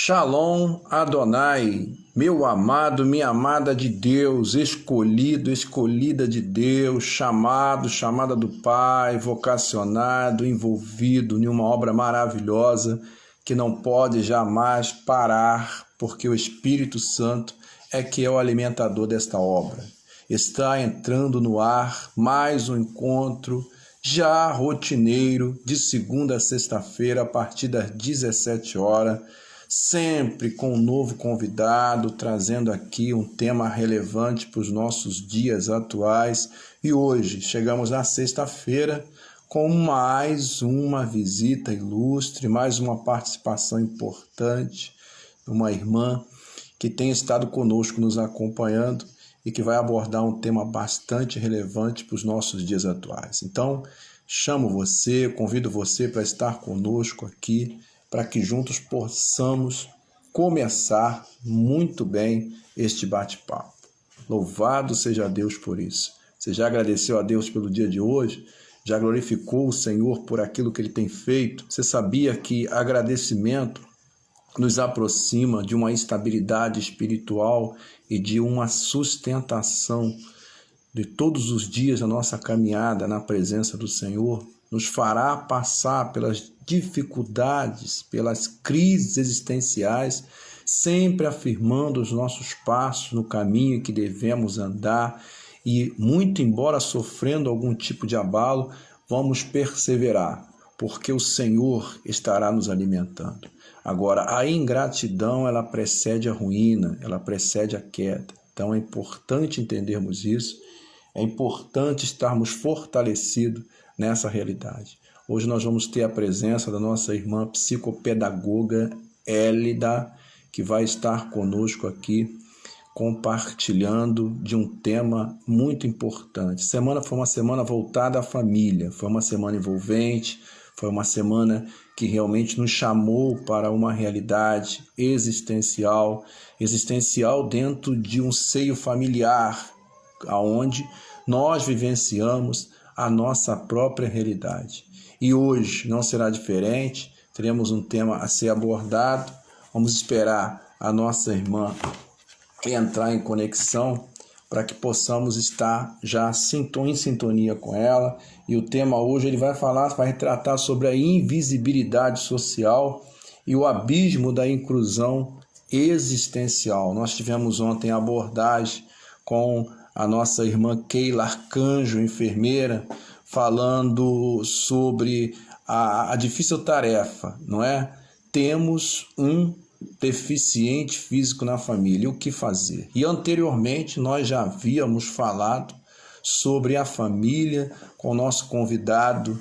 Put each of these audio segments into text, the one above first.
Shalom Adonai, meu amado, minha amada de Deus, escolhido, escolhida de Deus, chamado, chamada do Pai, vocacionado, envolvido em uma obra maravilhosa que não pode jamais parar, porque o Espírito Santo é que é o alimentador desta obra. Está entrando no ar mais um encontro já rotineiro de segunda a sexta-feira a partir das 17 horas, sempre com um novo convidado, trazendo aqui um tema relevante para os nossos dias atuais. E hoje chegamos na sexta-feira com mais uma visita ilustre, mais uma participação importante, uma irmã que tem estado conosco nos acompanhando e que vai abordar um tema bastante relevante para os nossos dias atuais. Então, chamo você, convido você para estar conosco aqui, para que juntos possamos começar muito bem este bate-papo. Louvado seja Deus por isso. Você já agradeceu a Deus pelo dia de hoje? Já glorificou o Senhor por aquilo que Ele tem feito? Você sabia que agradecimento nos aproxima de uma estabilidade espiritual e de uma sustentação de todos os dias da nossa caminhada na presença do Senhor? Nos fará passar pelas dificuldades, pelas crises existenciais, sempre afirmando os nossos passos no caminho que devemos andar e, muito embora sofrendo algum tipo de abalo, vamos perseverar, porque o Senhor estará nos alimentando. Agora, a ingratidão, ela precede a ruína, ela precede a queda. Então, é importante entendermos isso, é importante estarmos fortalecidos nessa realidade. Hoje nós vamos ter a presença da nossa irmã psicopedagoga Hélida, que vai estar conosco aqui, compartilhando de um tema muito importante. Semana foi uma semana voltada à família, foi uma semana envolvente, foi uma semana que realmente nos chamou para uma realidade existencial dentro de um seio familiar, aonde nós vivenciamos a nossa própria realidade. E hoje não será diferente, teremos um tema a ser abordado, vamos esperar a nossa irmã entrar em conexão para que possamos estar já em sintonia com ela. E o tema hoje ele vai tratar sobre a invisibilidade social e o abismo da inclusão existencial. Nós tivemos ontem a abordagem com a nossa irmã Keila Arcanjo, enfermeira, falando sobre a difícil tarefa, não é? Temos um deficiente físico na família, o que fazer? E anteriormente nós já havíamos falado sobre a família com o nosso convidado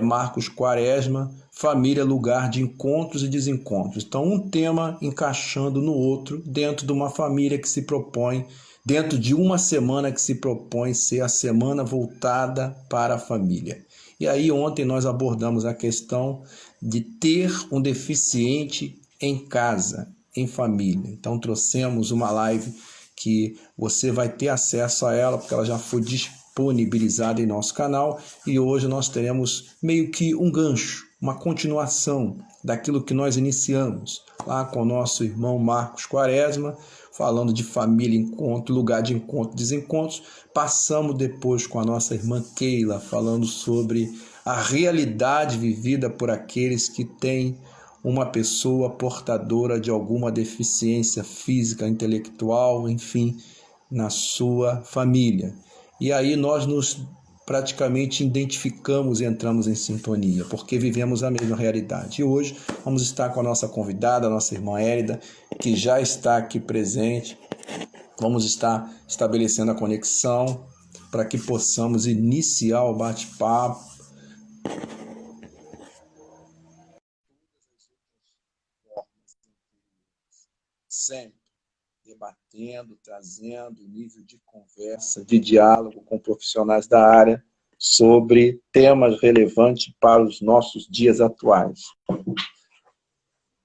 Marcos Quaresma, família, lugar de encontros e desencontros. Então, um tema encaixando no outro, dentro de uma família que se propõe, dentro de uma semana que se propõe ser a semana voltada para a família. E aí ontem nós abordamos a questão de ter um deficiente em casa, em família. Então trouxemos uma live que você vai ter acesso a ela, porque ela já foi disponibilizada em nosso canal, e hoje nós teremos meio que um gancho, uma continuação daquilo que nós iniciamos lá com o nosso irmão Marcos Quaresma, falando de família, encontro, lugar de encontro, desencontros. Passamos depois com a nossa irmã Keila, falando sobre a realidade vivida por aqueles que têm uma pessoa portadora de alguma deficiência física, intelectual, enfim, na sua família. E aí nós nos praticamente identificamos e entramos em sintonia, porque vivemos a mesma realidade. E hoje vamos estar com a nossa convidada, a nossa irmã Hélida, que já está aqui presente. Vamos estar estabelecendo a conexão para que possamos iniciar o bate-papo. Sempre debatendo, trazendo nível de conversa, de diálogo com profissionais da área sobre temas relevantes para os nossos dias atuais.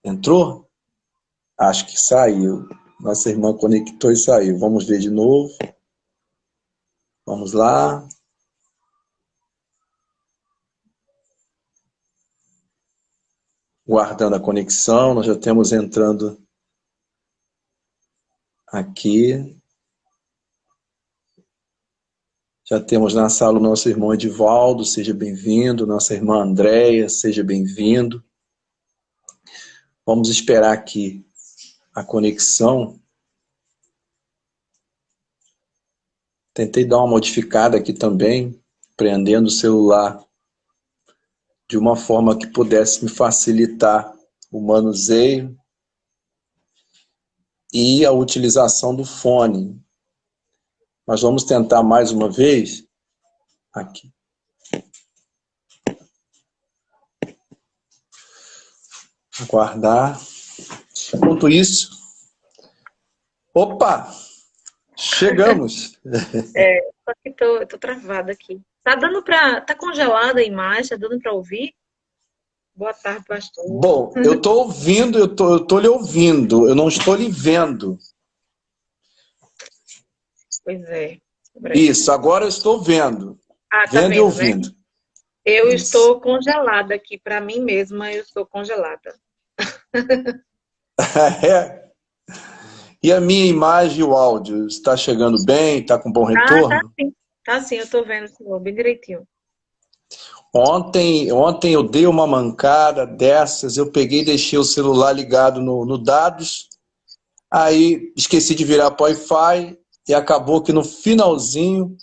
Entrou? Acho que saiu. Nossa irmã conectou e saiu. Vamos ver de novo. Vamos lá. guardando a conexão, nós já temos entrando aqui. Já temos na sala o nosso irmão Edivaldo, seja bem-vindo. Nossa irmã Andréia, seja bem-vindo. Vamos esperar aqui a conexão. Tentei dar uma modificada aqui também, prendendo o celular de uma forma que pudesse me facilitar o manuseio e a utilização do fone. Mas vamos tentar mais uma vez. Aqui. Aguardar. Enquanto isso... Opa! Chegamos! Só que tô travada aqui. Tá congelada a imagem, tá dando para ouvir? Boa tarde, pastor. Bom, eu estou ouvindo, eu tô lhe ouvindo, eu não estou lhe vendo. Pois é. Isso, agora eu estou vendo. Tá Vendo e ouvindo. né? Eu Isso. estou congelada aqui, para mim mesma eu estou congelada. É. E a minha imagem e o áudio, está chegando bem? Está com bom retorno? Tá sim, eu estou vendo, senhor, bem direitinho. Ontem eu dei uma mancada dessas, eu peguei e deixei o celular ligado no dados, aí esqueci de virar para o Wi-Fi e acabou que no finalzinho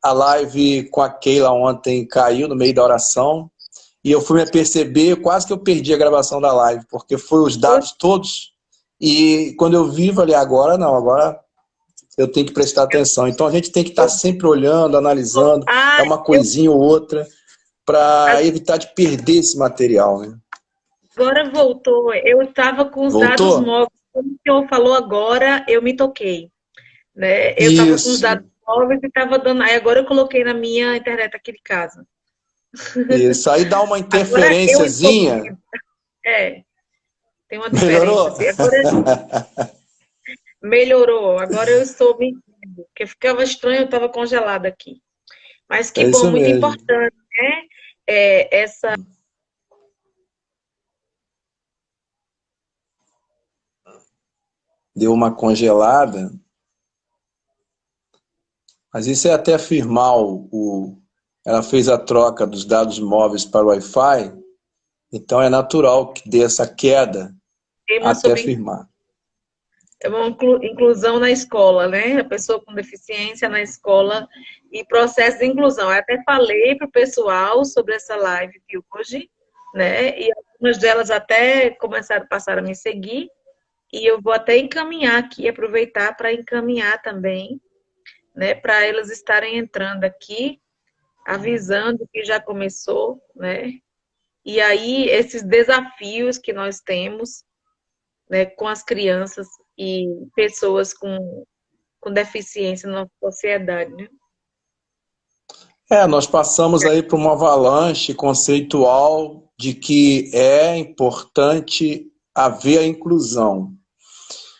a live com a Keila ontem caiu no meio da oração e eu fui me aperceber, quase que eu perdi a gravação da live, porque foi os dados todos e quando eu vi, falei, agora não, agora eu tenho que prestar atenção. Então a gente tem que estar sempre olhando, analisando, é uma coisinha ou outra, para evitar de perder esse material, né? Agora voltou. Eu estava com os dados móveis. Como o senhor falou agora, eu me toquei. Né? Eu estava com os dados móveis e estava dando... Aí agora eu coloquei na minha internet aqui de casa. Isso, aí dá uma interferênciazinha. Tem uma diferença. Melhorou? Assim. Agora... Melhorou. Agora eu estou me... Porque ficava estranho, eu estava congelada aqui. Mas que bom, muito importante, né? Essa... Deu uma congelada. Mas isso é até afirmar ela fez a troca dos dados móveis para o Wi-Fi, então é natural que dê essa queda até afirmar. É uma inclusão na escola, né? A pessoa com deficiência na escola e processo de inclusão. Eu até falei para o pessoal sobre essa live de hoje, né? E algumas delas até passaram a me seguir. E eu vou até encaminhar aqui, aproveitar para encaminhar também, né? Para elas estarem entrando aqui, avisando que já começou, né? E aí, esses desafios que nós temos, né, com as crianças e pessoas com deficiência na sociedade, né? Nós passamos aí por uma avalanche conceitual de que é importante haver a inclusão.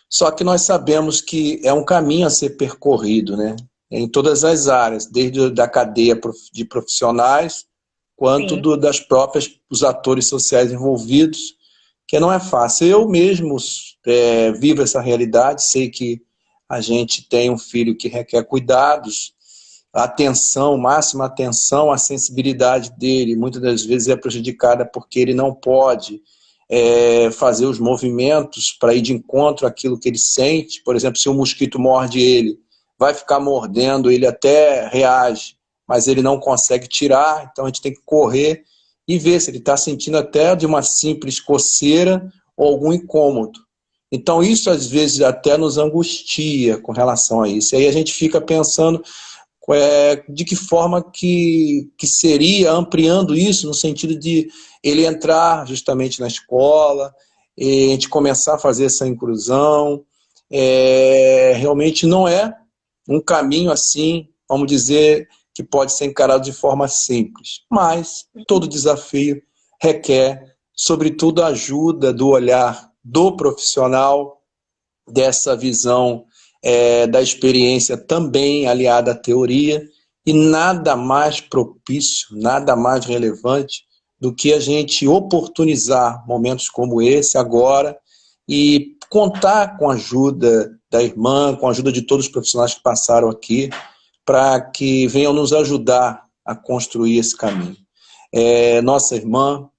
Só que nós sabemos que é um caminho a ser percorrido, né? Em todas as áreas, desde da cadeia de profissionais, quanto das próprias, os atores sociais envolvidos, que não é fácil. Eu mesmo vivo essa realidade, sei que a gente tem um filho que requer cuidados, atenção, máxima atenção, a sensibilidade dele muitas das vezes é prejudicada porque ele não pode fazer os movimentos para ir de encontro àquilo que ele sente. Por exemplo, se um mosquito morde ele, vai ficar mordendo, ele até reage, mas ele não consegue tirar, então a gente tem que correr e ver se ele está sentindo até de uma simples coceira ou algum incômodo. Então isso às vezes até nos angustia com relação a isso. E aí a gente fica pensando de que forma que seria ampliando isso no sentido de ele entrar justamente na escola, e a gente começar a fazer essa inclusão. Realmente não é um caminho assim, vamos dizer, que pode ser encarado de forma simples, mas todo desafio requer, sobretudo, a ajuda do olhar do profissional, dessa visão da experiência também aliada à teoria, e nada mais propício, nada mais relevante do que a gente oportunizar momentos como esse agora e contar com a ajuda da irmã, com a ajuda de todos os profissionais que passaram aqui, para que venham nos ajudar a construir esse caminho. Nossa irmã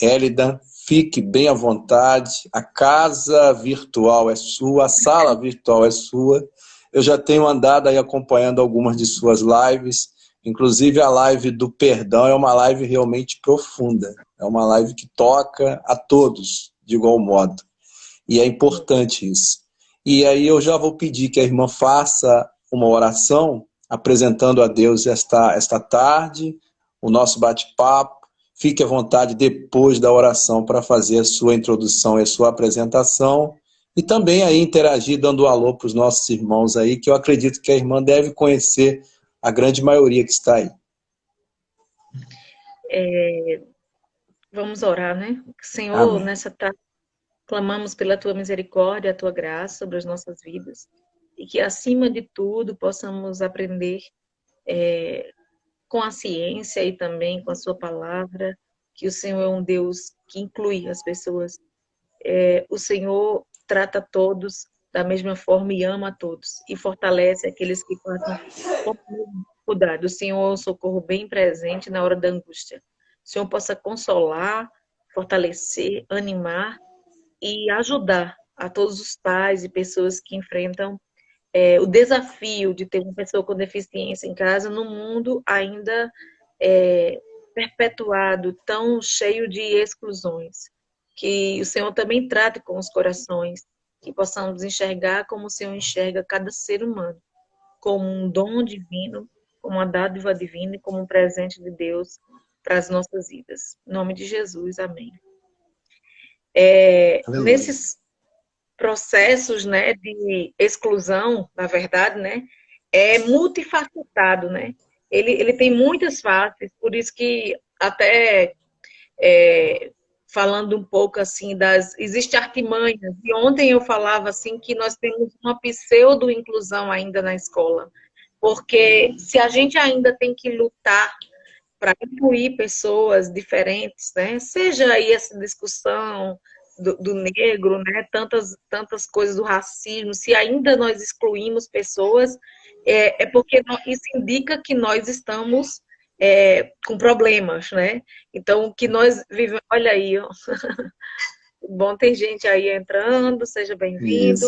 Hélida, fique bem à vontade, a casa virtual é sua, a sala virtual é sua. Eu já tenho andado aí acompanhando algumas de suas lives, inclusive a live do perdão é uma live realmente profunda, é uma live que toca a todos de igual modo, e é importante isso. E aí eu já vou pedir que a irmã faça uma oração, apresentando a Deus esta tarde, o nosso bate-papo. Fique à vontade depois da oração para fazer a sua introdução e a sua apresentação. E também aí interagir, dando um alô para os nossos irmãos aí, que eu acredito que a irmã deve conhecer a grande maioria que está aí. Vamos orar, né? Senhor, Amém. nessa tarde, clamamos pela tua misericórdia, a tua graça sobre as nossas vidas. E que, acima de tudo, possamos aprender com a ciência e também com a sua palavra, que o Senhor é um Deus que inclui as pessoas. O Senhor trata todos da mesma forma e ama a todos. E fortalece aqueles que passam por dificuldade. O Senhor é um socorro bem presente na hora da angústia. O Senhor possa consolar, fortalecer, animar e ajudar a todos os pais e pessoas que enfrentam o desafio de ter uma pessoa com deficiência em casa num mundo ainda perpetuado, tão cheio de exclusões. Que o Senhor também trate com os corações, que possamos enxergar como o Senhor enxerga cada ser humano, como um dom divino, como uma dádiva divina e como um presente de Deus para as nossas vidas. Em nome de Jesus, amém. Nesses processos, né, de exclusão, na verdade, né, é multifacetado, né? Ele tem muitas faces, por isso que até falando um pouco assim existem artimanhas, e ontem eu falava assim que nós temos uma pseudo-inclusão ainda na escola, porque se a gente ainda tem que lutar para incluir pessoas diferentes, né? Seja aí essa discussão do negro, né? Tantas coisas do racismo, se ainda nós excluímos pessoas, porque isso indica que nós estamos com problemas, né? Então, que nós vivemos... Olha aí, ó. Bom, tem gente aí entrando, seja bem-vindo.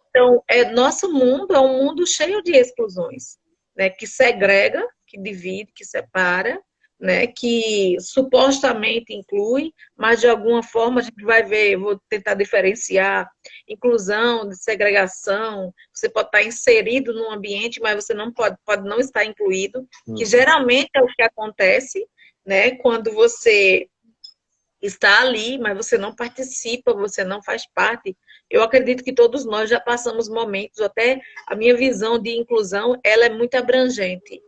Então, nosso mundo é um mundo cheio de exclusões, né? Que segrega, que divide, que separa, né? Que supostamente inclui, mas de alguma forma a gente vai ver, vou tentar diferenciar inclusão, de segregação. Você pode estar inserido num ambiente, mas você não pode não estar incluído, que geralmente é o que acontece, né? Quando você está ali, mas você não participa, você não faz parte. Eu acredito que todos nós já passamos momentos, até a minha visão de inclusão, ela é muito abrangente.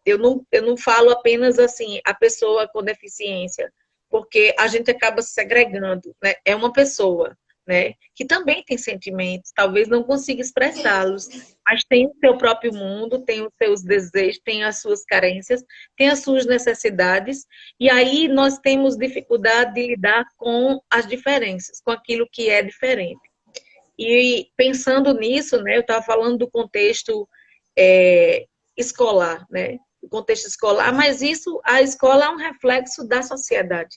Eu não falo apenas assim, a pessoa com deficiência, porque a gente acaba se segregando, né? É uma pessoa, né, que também tem sentimentos, talvez não consiga expressá-los, mas tem o seu próprio mundo, tem os seus desejos, tem as suas carências, tem as suas necessidades, e aí nós temos dificuldade de lidar com as diferenças, com aquilo que é diferente. E pensando nisso, né, eu estava falando do contexto escolar, né, o contexto escolar, mas a escola é um reflexo da sociedade.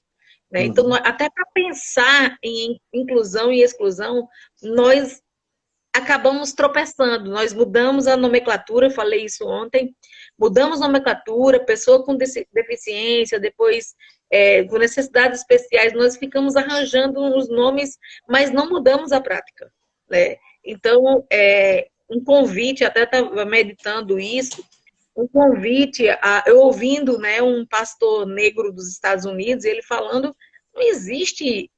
Né? Então, até para pensar em inclusão e exclusão, nós acabamos tropeçando, nós mudamos a nomenclatura, eu falei isso ontem, mudamos a nomenclatura, pessoa com deficiência, depois com necessidades especiais, nós ficamos arranjando os nomes, mas não mudamos a prática. Né? Então, um convite, até estava meditando isso, um convite, eu ouvindo, né, um pastor negro dos Estados Unidos, ele falando, não existe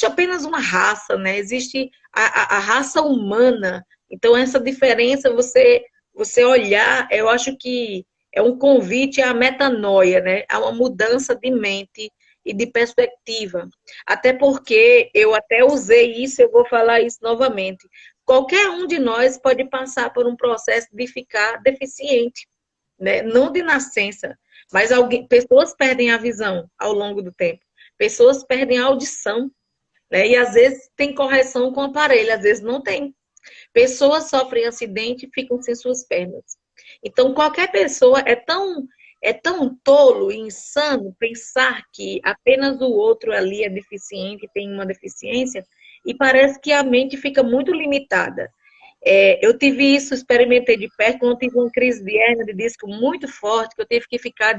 apenas uma raça, né? Existe a raça humana. Então, essa diferença, você olhar, eu acho que é um convite à metanoia, né? A uma mudança de mente e de perspectiva. Até porque eu até usei isso, eu vou falar isso novamente. Qualquer um de nós pode passar por um processo de ficar deficiente. Né? Não de nascença, Mas pessoas perdem a visão ao longo do tempo. Pessoas perdem a audição, né? E às vezes tem correção com o aparelho, às vezes não tem. Pessoas sofrem acidente e ficam sem suas pernas. Então, qualquer pessoa é tão tolo e insano pensar que apenas o outro ali é deficiente, tem uma deficiência, e parece que a mente fica muito limitada. Eu tive isso, experimentei de perto, quando eu tive uma crise de hérnia de disco muito forte, que eu tive que ficar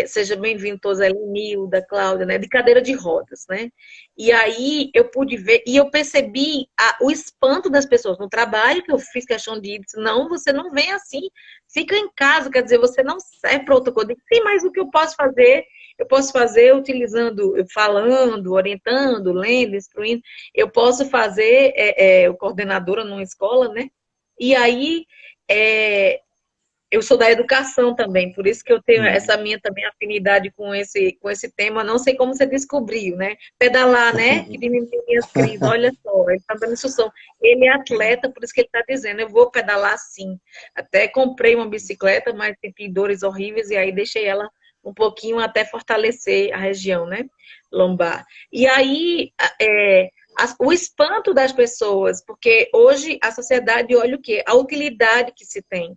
seja bem-vindo todos ali, Nilda, Cláudia, né? De cadeira de rodas, né? E aí eu pude ver, e eu percebi o espanto das pessoas no trabalho, que eu fiz questão de ir, não, você não vem assim, fica em casa, quer dizer, você não serve para outra coisa. Sim, mas o que eu posso fazer? Eu posso fazer utilizando, falando, orientando, lendo, instruindo. Eu posso fazer, coordenadora numa escola, né? E aí, eu sou da educação também, por isso que eu tenho essa minha também afinidade com esse tema. Não sei como você descobriu, né? Pedalar, né? Que diminui minhas crises. Olha só, ele está dando instrução. Ele é atleta, por isso que ele está dizendo, eu vou pedalar sim. Até comprei uma bicicleta, mas senti dores horríveis e aí deixei ela um pouquinho até fortalecer a região, né? Lombar. E aí, o espanto das pessoas, porque hoje a sociedade olha o quê? A utilidade que se tem.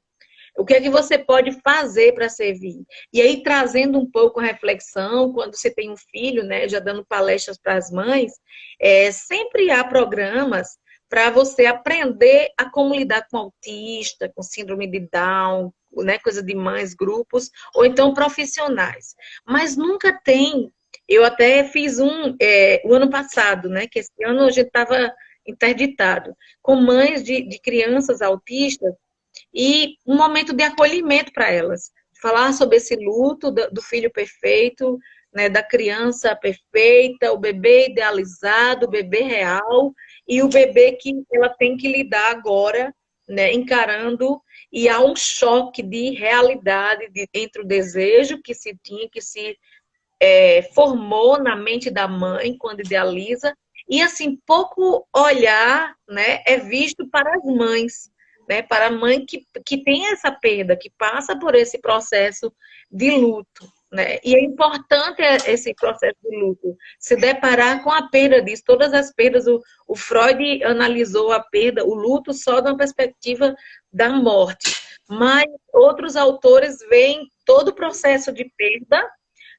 O que é que você pode fazer para servir? E aí, trazendo um pouco a reflexão, quando você tem um filho, né, já dando palestras para as mães, sempre há programas para você aprender a como lidar com autista, com síndrome de Down, né, coisa de mães, grupos, ou então profissionais. Mas nunca tem. Eu até fiz o ano passado, né, que esse ano a gente estava interditado, com mães de crianças autistas, e um momento de acolhimento para elas. Falar sobre esse luto do filho perfeito, né, da criança perfeita, o bebê idealizado, o bebê real, e o bebê que ela tem que lidar agora, né, encarando, e há um choque de realidade entre o desejo que se tinha, que se formou na mente da mãe quando idealiza, e assim, pouco olhar, né, é visto para as mães, né, para a mãe que tem essa perda, que passa por esse processo de luto, né? E é importante esse processo de luto, se deparar com a perda disso, todas as perdas, o Freud analisou a perda, o luto só da perspectiva da morte, mas outros autores veem todo o processo de perda,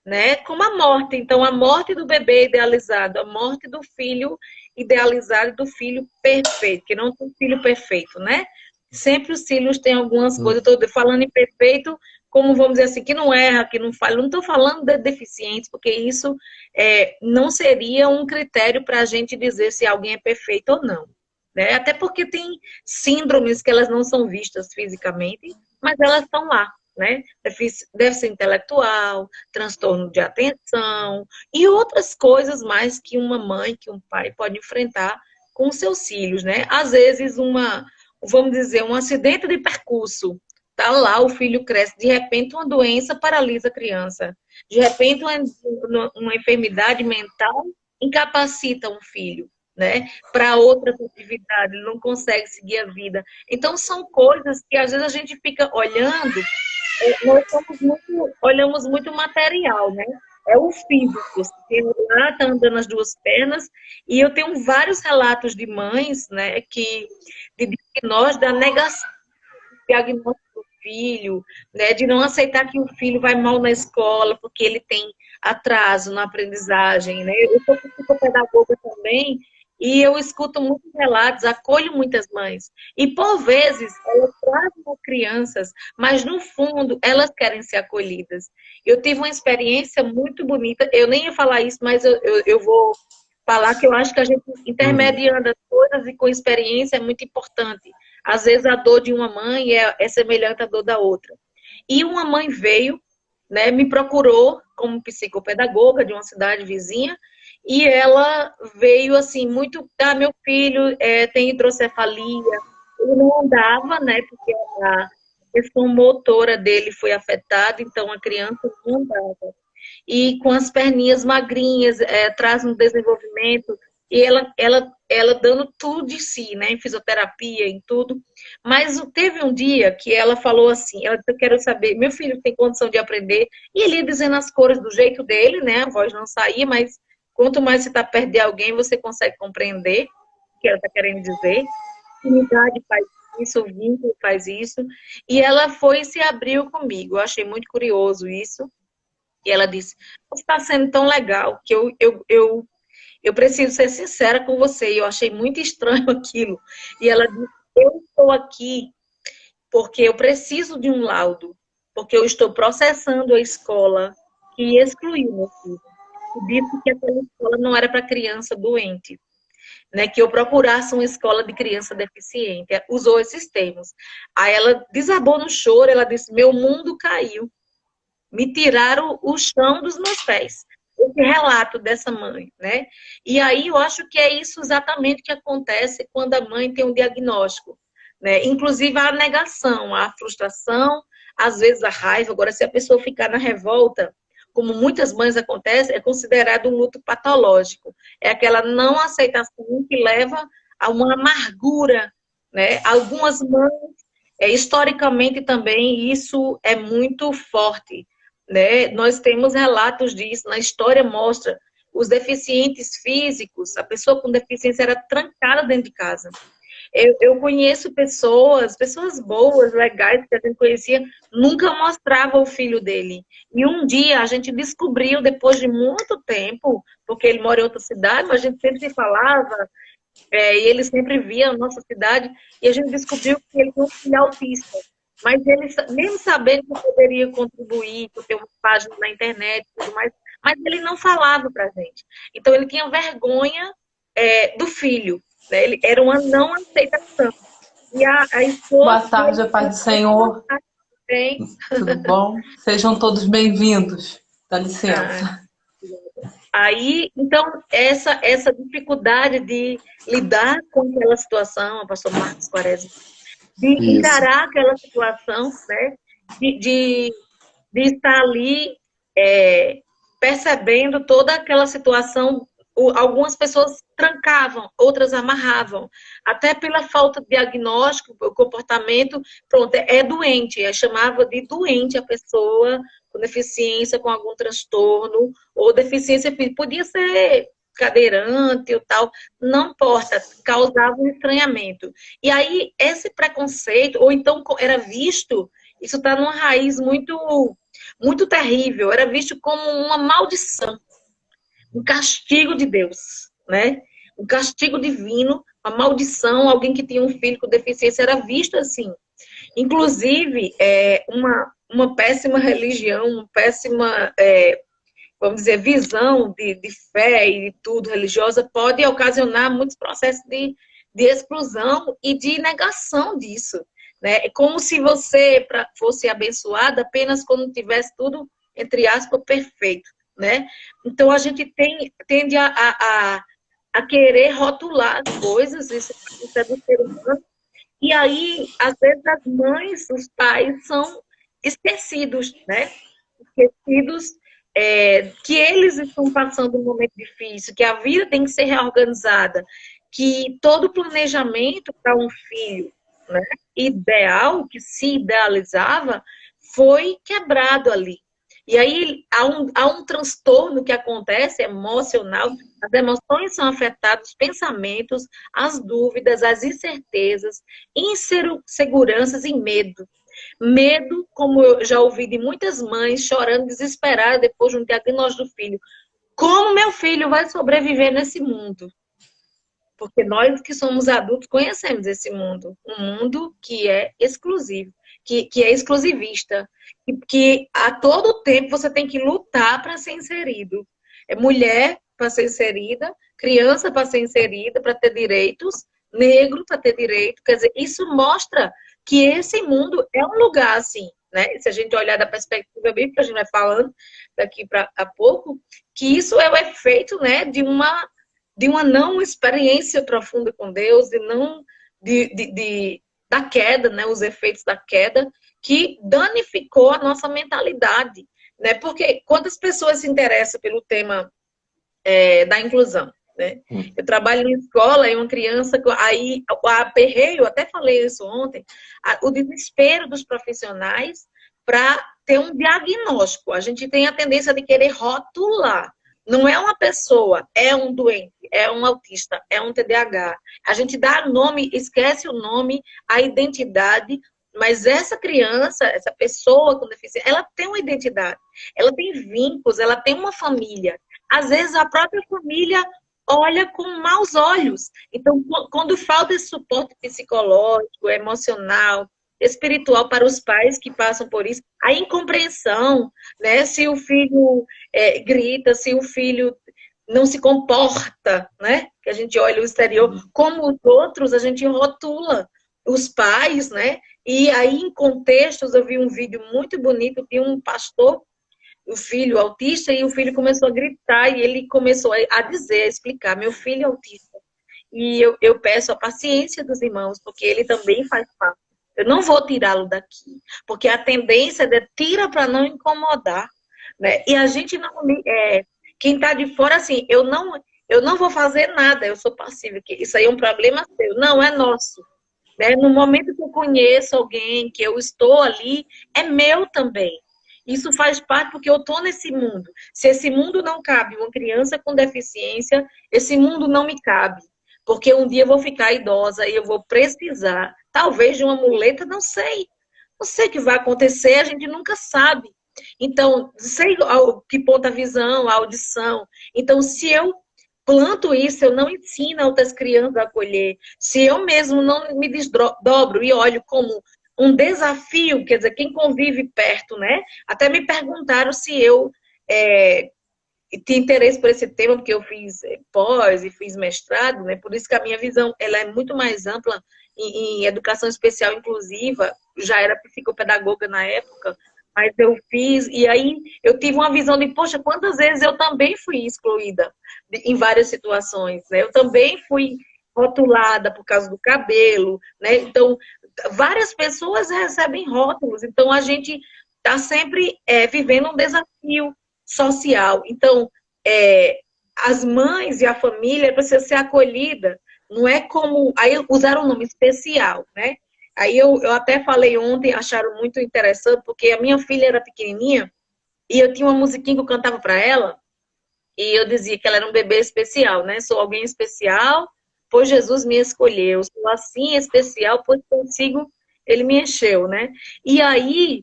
né, como a morte. Então, a morte do bebê idealizado, a morte do filho idealizado, do filho perfeito, que não tem filho perfeito, né? Sempre os filhos têm algumas coisas. Estou falando em perfeito, como vamos dizer assim, que não erra, que não falha. Não estou falando de deficientes, porque isso não seria um critério para a gente dizer se alguém é perfeito ou não. Né? Até porque tem síndromes que elas não são vistas fisicamente, mas elas estão lá. Né? Déficit intelectual, transtorno de atenção e outras coisas mais que uma mãe, que um pai pode enfrentar com seus filhos, né? Às vezes vamos dizer, um acidente de percurso, tá lá, o filho cresce, de repente uma doença paralisa a criança, de repente uma enfermidade mental incapacita um filho, né? Para outra atividade, ele não consegue seguir a vida. Então são coisas que às vezes a gente fica olhando. Nós olhamos muito material, né? É o físico. Você lá está andando as duas pernas, e eu tenho vários relatos de mães, né, de diagnóstico da negação do diagnóstico do filho, né, de não aceitar que o filho vai mal na escola porque ele tem atraso na aprendizagem, né? Eu sou psicopedagoga também, e eu escuto muitos relatos, acolho muitas mães. E, por vezes, elas trazem as crianças, mas, no fundo, elas querem ser acolhidas. Eu tive uma experiência muito bonita. Eu nem ia falar isso, mas eu vou falar que eu acho que a gente intermediando as coisas e com experiência é muito importante. Às vezes, a dor de uma mãe é semelhante à dor da outra. E uma mãe veio, né, me procurou como psicopedagoga de uma cidade vizinha, e ela veio assim, muito, meu filho tem hidrocefalia, ele não andava, né, porque a questão motora dele foi afetada, então a criança não andava. E com as perninhas magrinhas, traz um desenvolvimento e ela dando tudo de si, né? Em fisioterapia, em tudo. Mas teve um dia que ela falou assim, ela disse, eu quero saber, meu filho tem condição de aprender, e ele ia dizendo as cores do jeito dele, né? A voz não saía, mas quanto mais você está perto de alguém, você consegue compreender o que ela está querendo dizer. Unidade faz isso, o vínculo faz isso. E ela foi e se abriu comigo. Eu achei muito curioso isso. E ela disse, você está sendo tão legal que eu preciso ser sincera com você. E eu achei muito estranho aquilo. E ela disse, eu estou aqui porque eu preciso de um laudo. Porque eu estou processando a escola que excluiu meu filho. E disse que aquela escola não era para criança doente, né, que eu procurasse uma escola de criança deficiente. Usou esses termos. Aí ela desabou no choro, ela disse, meu mundo caiu. Me tiraram o chão dos meus pés. Esse relato dessa mãe, né? E aí eu acho que é isso exatamente que acontece quando a mãe tem um diagnóstico, né? Inclusive a negação, a frustração, às vezes a raiva. Agora, se a pessoa ficar na revolta, como muitas mães acontece, é considerado um luto patológico. É aquela não aceitação que leva a uma amargura, né? Algumas mães, historicamente também, isso é muito forte, né? Nós temos relatos disso, na história mostra os deficientes físicos, a pessoa com deficiência era trancada dentro de casa. Eu conheço pessoas boas, legais, que a gente conhecia, nunca mostrava o filho dele. E um dia a gente descobriu, depois de muito tempo, porque ele mora em outra cidade, mas a gente sempre se falava, e ele sempre via a nossa cidade, e a gente descobriu que ele tinha um filho autista. Mas ele, mesmo sabendo que poderia contribuir, por ter uma página na internet e tudo mais, mas ele não falava pra gente. Então ele tinha vergonha do filho, né? Ele era uma não aceitação. E a esposa... Boa tarde, Pai do Senhor. Bem. Tudo bom? Sejam todos bem-vindos. Dá licença. Aí, então, essa dificuldade de lidar com aquela situação, o pastor Marcos Quaresma, de encarar aquela situação, né? De estar ali percebendo toda aquela situação. Algumas pessoas trancavam, outras amarravam. Até pela falta de diagnóstico, o comportamento, pronto, é doente. Chamava de doente a pessoa com deficiência, com algum transtorno, ou deficiência física. Podia ser cadeirante ou tal, não importa, causava um estranhamento. E aí, esse preconceito, ou então era visto, isso está numa raiz muito, muito terrível, era visto como uma maldição, um castigo de Deus, né? Um castigo divino, uma maldição, alguém que tinha um filho com deficiência era visto assim. Inclusive, uma péssima religião, uma péssima, vamos dizer, visão de fé e de tudo religiosa pode ocasionar muitos processos de exclusão e de negação disso, né? É como se você fosse abençoada apenas quando tivesse tudo, entre aspas, perfeito, né? Então, a gente tende a querer rotular as coisas, isso é do ser humano, e aí, às vezes, as mães, os pais são esquecidos, né? Esquecidos que eles estão passando um momento difícil, que a vida tem que ser reorganizada, que todo planejamento para um filho, né, ideal, que se idealizava, foi quebrado ali. E aí há um transtorno que acontece emocional, as emoções são afetadas, os pensamentos, as dúvidas, as incertezas, inseguranças e medo. Medo, como eu já ouvi de muitas mães chorando desesperadas depois de um diagnóstico do filho. Como meu filho vai sobreviver nesse mundo? Porque nós que somos adultos conhecemos esse mundo. Um mundo que é exclusivo, que é exclusivista. Que a todo tempo você tem que lutar para ser inserido. É mulher para ser inserida, criança para ser inserida, para ter direitos, negro para ter direito. Quer dizer, isso mostra que esse mundo é um lugar assim, né? Se a gente olhar da perspectiva bíblica, a gente vai falando daqui a pouco, que isso é o efeito, né, de uma não experiência profunda com Deus, e não da queda, né, os efeitos da queda, que danificou a nossa mentalidade, né? Porque quantas pessoas se interessam pelo tema da inclusão? né? Eu trabalho em escola e uma criança, aí o aperreio, eu até falei isso ontem, o desespero dos profissionais para ter um diagnóstico. A gente tem a tendência de querer rotular. Não é uma pessoa, é um doente, é um autista, é um TDAH. A gente dá nome, esquece o nome, a identidade, mas essa criança, essa pessoa com deficiência, ela tem uma identidade, ela tem vínculos, ela tem uma família. Às vezes a própria família olha com maus olhos. Então, quando falta esse suporte psicológico, emocional, espiritual para os pais que passam por isso, a incompreensão, né? Se o filho grita, se o filho não se comporta, né? Que a gente olha o exterior, como os outros, a gente rotula os pais, né? E aí, em contextos, eu vi um vídeo muito bonito de um pastor, o filho autista, e o filho começou a gritar, e ele começou a dizer, a explicar, meu filho é autista. E eu peço a paciência dos irmãos, porque ele também faz parte. Eu não vou tirá-lo daqui, porque a tendência é tira para não incomodar, né? E a gente não... quem está de fora, assim, eu não vou fazer nada, eu sou passiva, isso aí é um problema seu. Não, é nosso. Né? No momento que eu conheço alguém, que eu estou ali, é meu também. Isso faz parte porque eu estou nesse mundo. Se esse mundo não cabe uma criança com deficiência, esse mundo não me cabe. Porque um dia eu vou ficar idosa e eu vou precisar, talvez, de uma muleta, não sei. Não sei o que vai acontecer, a gente nunca sabe. Então, sei que ponto a visão, a audição. Então, se eu planto isso, eu não ensino outras crianças a acolher. Se eu mesmo não me desdobro e olho como um desafio, quer dizer, quem convive perto, né? Até me perguntaram se eu tinha interesse por esse tema, porque eu fiz pós e fiz mestrado, né? Por isso que a minha visão ela é muito mais ampla em educação especial inclusiva. Já era psicopedagoga na época, mas eu fiz, e aí eu tive uma visão de, poxa, quantas vezes eu também fui excluída em várias situações, né? Eu também fui rotulada por causa do cabelo, né? Então, várias pessoas recebem rótulos, então a gente está sempre vivendo um desafio social. Então, as mães e a família precisam ser acolhida, não é como... Aí usaram um nome especial, né? Aí eu até falei ontem, acharam muito interessante, porque a minha filha era pequenininha e eu tinha uma musiquinha que eu cantava para ela e eu dizia que ela era um bebê especial, né? Sou alguém especial, pois Jesus me escolheu. Sou assim especial, pois consigo, ele me encheu, né? E aí,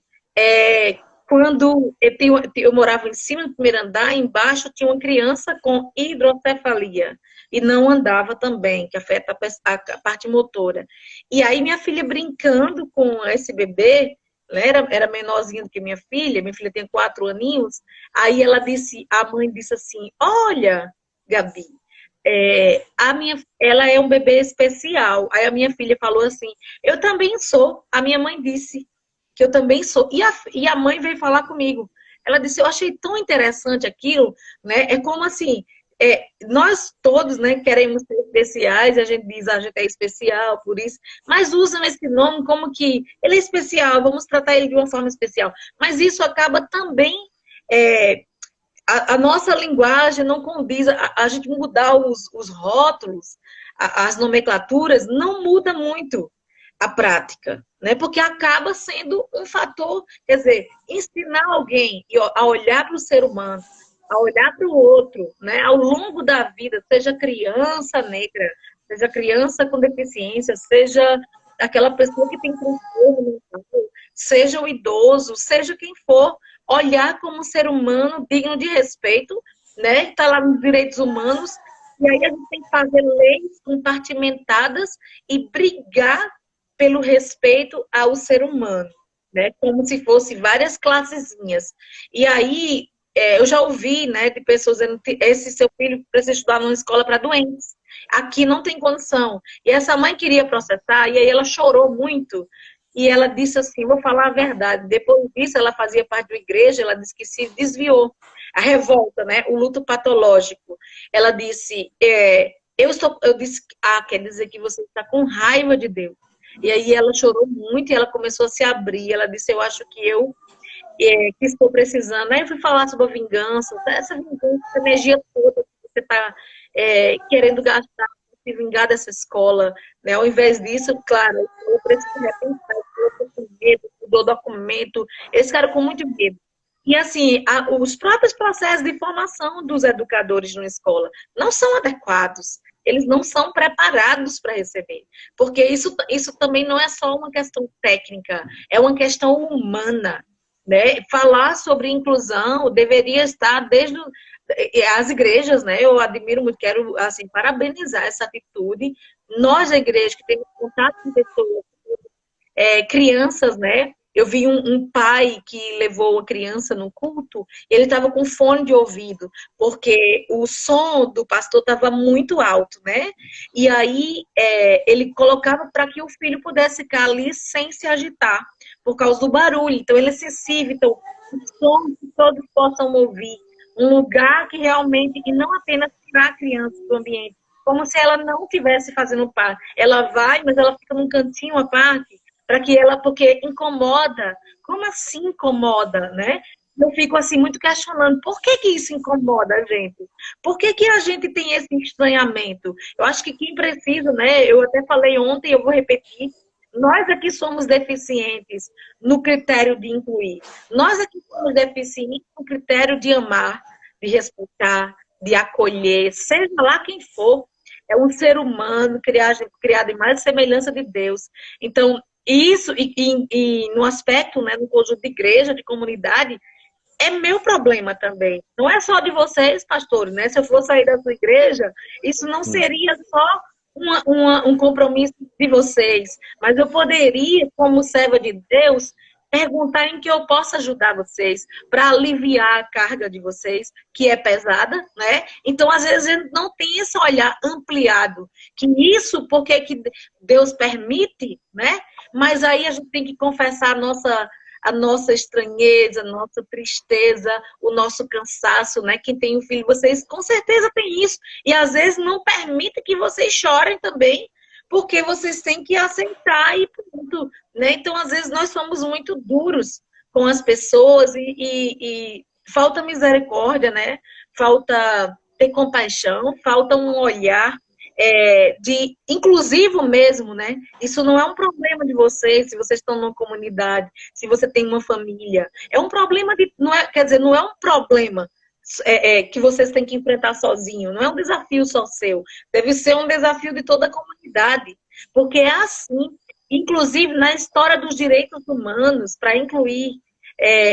quando eu morava em cima do primeiro andar, embaixo tinha uma criança com hidrocefalia e não andava também, que afeta a parte motora. E aí minha filha brincando com esse bebê, né, era menorzinha do que minha filha tem 4 aninhos, aí a mãe disse assim, olha, Gabi, ela é um bebê especial. Aí a minha filha falou assim, eu também sou. A minha mãe disse que eu também sou. E a mãe veio falar comigo. Ela disse, eu achei tão interessante aquilo, né? É como assim, nós todos, né, queremos ser especiais, a gente diz, a gente é especial por isso, mas usam esse nome como que ele é especial, vamos tratar ele de uma forma especial. Mas isso acaba também, a nossa linguagem não condiz, a gente mudar os rótulos, as nomenclaturas, não muda muito a prática, né? Porque acaba sendo um fator, quer dizer, ensinar alguém a olhar para o ser humano, a olhar para o outro, né? Ao longo da vida, seja criança negra, seja criança com deficiência, seja aquela pessoa que tem transtorno mental, seja o idoso, seja quem for, olhar como um ser humano digno de respeito, né? Está lá nos direitos humanos, e aí a gente tem que fazer leis compartimentadas e brigar pelo respeito ao ser humano, né? Como se fosse várias classezinhas. E aí, eu já ouvi, né, de pessoas dizendo que esse seu filho precisa estudar numa escola para doentes. Aqui não tem condição. E essa mãe queria processar, e aí ela chorou muito. E ela disse assim, vou falar a verdade. Depois disso, ela fazia parte da igreja, ela disse que se desviou. A revolta, né, o luto patológico. Ela disse, eu disse, quer dizer que você está com raiva de Deus. E aí ela chorou muito e ela começou a se abrir. Ela disse, eu acho que que estou precisando. Aí eu fui falar sobre a vingança, essa vingança, essa energia toda que você está querendo gastar, se vingar dessa escola, né? Ao invés disso, claro, eu preciso repensar, eu com medo, mudou documento, esse cara com muito medo. E assim, os próprios processos de formação dos educadores na escola não são adequados. Eles não são preparados para receber. Porque isso também não é só uma questão técnica, é uma questão humana. Né? Falar sobre inclusão deveria estar desde as igrejas, né? Eu admiro muito, quero assim, parabenizar essa atitude. Nós, a igreja, que temos contato com pessoas, crianças, né? Eu vi um pai que levou a criança no culto, ele estava com fone de ouvido, porque o som do pastor estava muito alto, né? E aí ele colocava para que o filho pudesse ficar ali sem se agitar, por causa do barulho. Então ele é sensível, então o som que todos possam ouvir, um lugar que realmente, e não apenas tirar a criança do ambiente, como se ela não estivesse fazendo parte. Ela vai, mas ela fica num cantinho à parte, porque incomoda. Como assim incomoda, né? Eu fico assim muito questionando, por que isso incomoda a gente? Por que a gente tem esse estranhamento? Eu acho que quem precisa, né? Eu até falei ontem, eu vou repetir, nós aqui somos deficientes no critério de incluir. Nós aqui somos deficientes no critério de amar, de respeitar, de acolher, seja lá quem for. É um ser humano criado em mais semelhança de Deus. Então, isso, e no aspecto, né, no conjunto de igreja, de comunidade, é meu problema também. Não é só de vocês, pastores, né? Se eu for sair da sua igreja, isso não seria só um compromisso de vocês, mas eu poderia, como serva de Deus, perguntar em que eu posso ajudar vocês para aliviar a carga de vocês, que é pesada, né? Então, às vezes, a gente não tem esse olhar ampliado, que isso, porque que Deus permite, né? Mas aí a gente tem que confessar a nossa estranheza, a nossa tristeza, o nosso cansaço, né? Quem tem um filho, vocês com certeza têm isso. E às vezes não permite que vocês chorem também, porque vocês têm que aceitar e pronto, né? Então, às vezes, nós somos muito duros com as pessoas e falta misericórdia, né? Falta ter compaixão, falta um olhar de inclusivo mesmo, né? Isso não é um problema de vocês, se vocês estão numa comunidade, se você tem uma família. É um problema não é um problema que vocês têm que enfrentar sozinho, não é um desafio só seu, deve ser um desafio de toda a comunidade, porque é assim, inclusive na história dos direitos humanos, para incluir,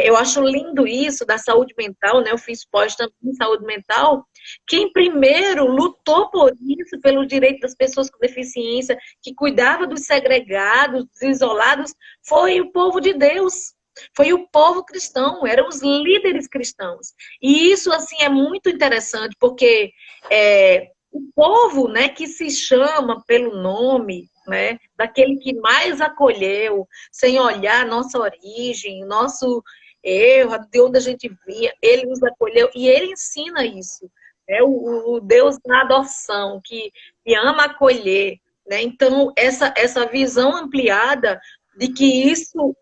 eu acho lindo isso da saúde mental, né? Eu fiz pós também em saúde mental. Quem primeiro lutou por isso, pelo direito das pessoas com deficiência, que cuidava dos segregados, dos isolados, foi o povo de Deus. Foi o povo cristão, eram os líderes cristãos. E isso, assim, é muito interessante, porque o povo, né, que se chama pelo nome, né, daquele que mais acolheu, sem olhar nossa origem, nosso erro, de onde a gente vinha, ele nos acolheu e ele ensina isso. É o Deus da adoção, que ama acolher. Né? Então, essa visão ampliada de que isso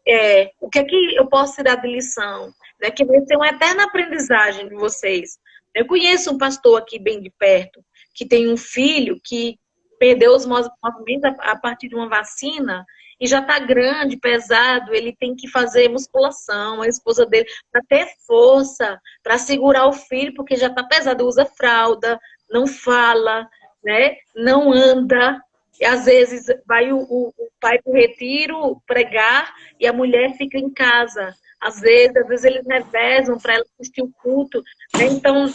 o que é que eu posso tirar de lição, né? Que vai ser uma eterna aprendizagem de vocês. Eu conheço um pastor aqui bem de perto, que tem um filho que perdeu os movimentos a partir de uma vacina e já está grande, pesado, ele tem que fazer musculação, a esposa dele, para ter força, para segurar o filho, porque já está pesado, usa fralda, não fala, né? Não anda. E às vezes vai o pai para o retiro pregar e a mulher fica em casa. Às vezes eles revezam para ela assistir o culto. Né? Então,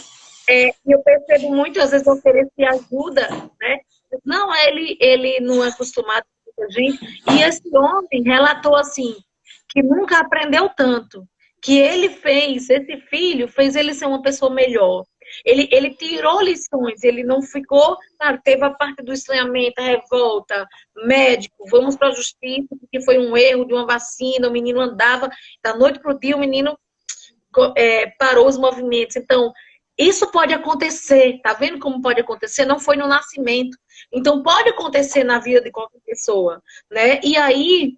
eu percebo muito, às vezes, oferecer ajuda, né? Não, ele não é acostumado com a gente. E esse homem relatou assim, que nunca aprendeu tanto, que esse filho fez ele ser uma pessoa melhor. Ele tirou lições, ele não ficou, claro, teve a parte do estranhamento, a revolta, médico, vamos para a justiça, porque foi um erro de uma vacina, o menino andava, da noite para o dia o menino parou os movimentos. Então, Isso pode acontecer, tá vendo como pode acontecer? Não foi no nascimento. Então, pode acontecer na vida de qualquer pessoa, né? E aí,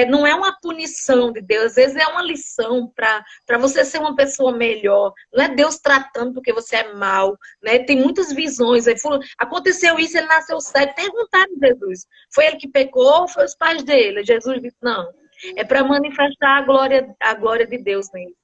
não é uma punição de Deus, às vezes é uma lição para você ser uma pessoa melhor. Não é Deus tratando porque você é mal, né? Tem muitas visões. Aconteceu isso, ele nasceu cego. Perguntaram a Jesus, foi ele que pecou ou foi os pais dele? Jesus disse, não. É para manifestar a glória de Deus nele.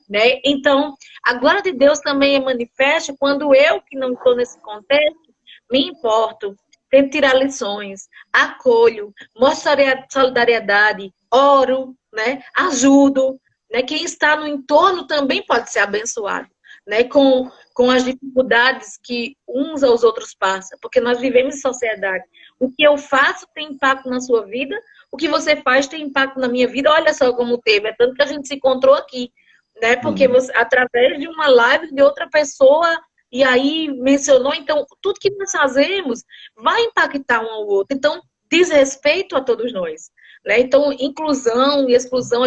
Né? Então, a glória de Deus também é manifesta quando eu, que não estou nesse contexto, me importo, tento tirar lições, acolho, mostro solidariedade, oro, né? Ajudo. Né? Quem está no entorno também pode ser abençoado, né? Com as dificuldades que uns aos outros passam, porque nós vivemos em sociedade. O que eu faço tem impacto na sua vida, o que você faz tem impacto na minha vida. Olha só como teve, é tanto que a gente se encontrou aqui. Né? Porque você, através de uma live de outra pessoa, e aí mencionou, então, tudo que nós fazemos vai impactar um ao outro. Então, diz respeito a todos nós. Né? Então, inclusão e exclusão,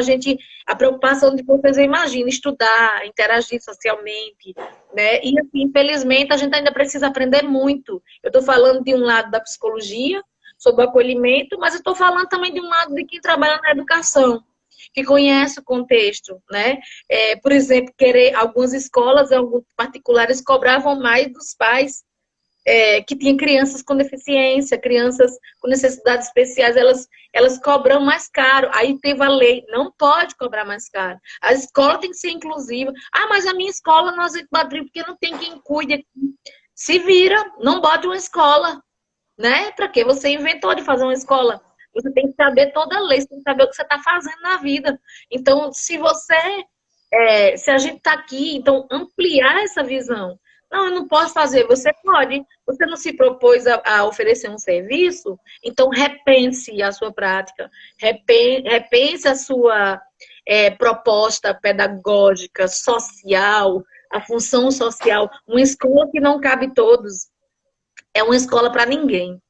a preocupação de vocês, eu imagino, estudar, interagir socialmente, né? E, assim, infelizmente, a gente ainda precisa aprender muito. Eu estou falando de um lado da psicologia, sobre o acolhimento, mas eu estou falando também de um lado de quem trabalha na educação, que conhece o contexto, né? Por exemplo, algumas escolas, alguns particulares, cobravam mais dos pais que tinham crianças com deficiência, crianças com necessidades especiais, elas cobram mais caro. Aí teve a lei, não pode cobrar mais caro. A escola tem que ser inclusiva. Ah, mas a minha escola não aceita matrícula porque não tem quem cuide. Se vira, não bote uma escola, né? Para que você inventou de fazer uma escola? Você tem que saber toda a lei, você tem que saber o que você está fazendo na vida. Então, se a gente está aqui, então ampliar essa visão. Não, eu não posso fazer, você pode. Você não se propôs a oferecer um serviço, então repense a sua prática, repense a sua proposta pedagógica, social, a função social. Uma escola que não cabe todos é uma escola para ninguém.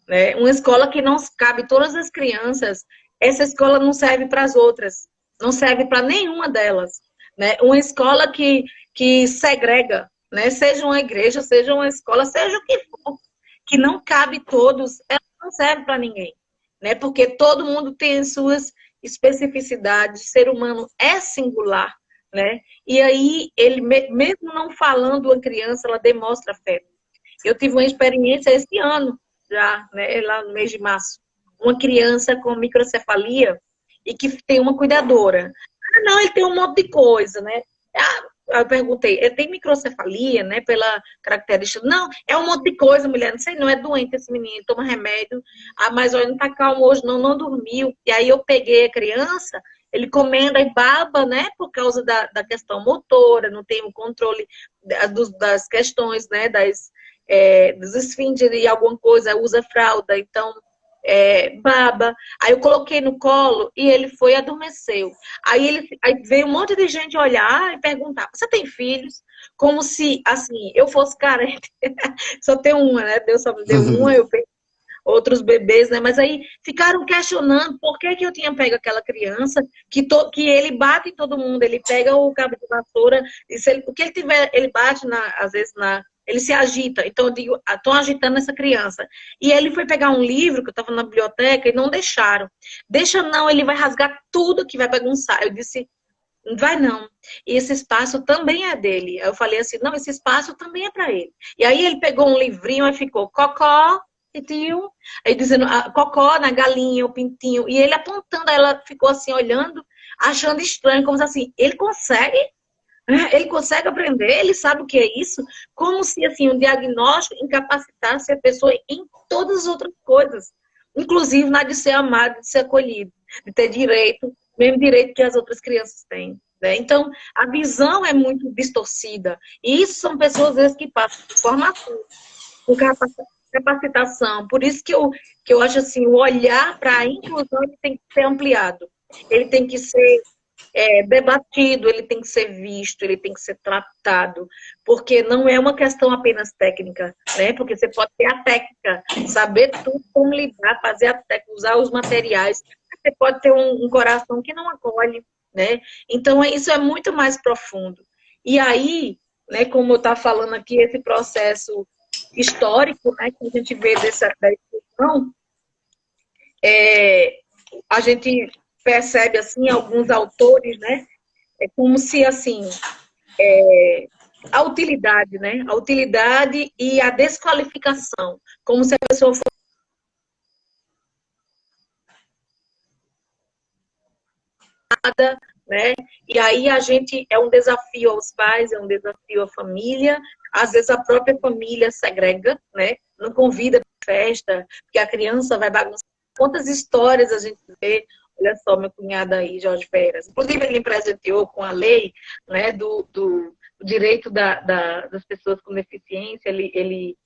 Né? Uma escola que não cabe todas as crianças, essa escola não serve para as outras, não serve para nenhuma delas. Né? Uma escola que segrega, né? Seja uma igreja, seja uma escola, seja o que for, que não cabe todos, ela não serve para ninguém. Né? Porque todo mundo tem suas especificidades, o ser humano é singular. Né? E aí, ele mesmo não falando a criança, ela demonstra afeto. Eu tive uma experiência esse ano, já, né, lá no mês de março, uma criança com microcefalia e que tem uma cuidadora. Ah, não, ele tem um monte de coisa, né? Eu perguntei, ele tem microcefalia, né, pela característica? Não, é um monte de coisa, mulher, não sei, não é doente esse menino, toma remédio. Ah, mas olha, não tá calmo hoje, não dormiu. E aí eu peguei a criança, ele comenda e baba, né, por causa da questão motora, não tem o controle das questões, né, dos esfíncteres e alguma coisa, usa fralda, então baba. Aí eu coloquei no colo e ele foi e adormeceu. Aí veio um monte de gente olhar e perguntar, você tem filhos? Como se, assim, eu fosse carente. Só tem uma, né? Deus só me deu uma, eu peguei outros bebês, né? Mas aí ficaram questionando por que eu tinha pego aquela criança, que ele bate em todo mundo, ele pega o cabo de vassoura, o que ele tiver, ele bate, às vezes, ele se agita. Então, eu digo, estou agitando essa criança. E ele foi pegar um livro, que eu estava na biblioteca, e não deixaram. Deixa não, ele vai rasgar tudo que vai bagunçar. Eu disse, não vai não. E esse espaço também é dele. Aí eu falei assim, não, esse espaço também é para ele. E aí ele pegou um livrinho e ficou, cocó, e tio. Aí dizendo, cocó na galinha, o pintinho. E ele apontando, aí ela ficou assim, olhando, achando estranho, como assim, ele consegue? Ele consegue aprender, ele sabe o que é isso, como se assim, um diagnóstico incapacitasse a pessoa em todas as outras coisas, inclusive na de ser amado, de ser acolhido, de ter direito, o mesmo direito que as outras crianças têm. Né? Então, a visão é muito distorcida. E isso são pessoas, às vezes, que passam por formação, por capacitação. Por isso que eu acho assim, o olhar para a inclusão ele tem que ser ampliado. Ele tem que ser debatido, ele tem que ser visto, ele tem que ser tratado, porque não é uma questão apenas técnica, né? Porque você pode ter a técnica, saber tudo, como lidar, fazer a técnica, usar os materiais, você pode ter um coração que não acolhe, né? Então, isso é muito mais profundo. E aí, né, como eu estava falando aqui, esse processo histórico, né, que a gente vê da exclusão, a gente percebe, assim, alguns autores, né, é como se, assim, a utilidade, né, a utilidade e a desqualificação, como se a pessoa fosse nada, né, e aí a gente, é um desafio aos pais, é um desafio à família, às vezes a própria família segrega, né, não convida para festa, porque a criança vai bagunçar. Quantas histórias a gente vê. Olha só, meu cunhado aí, Jorge Peras. Inclusive, ele me presenteou com a lei, né, do direito das pessoas com deficiência. Ele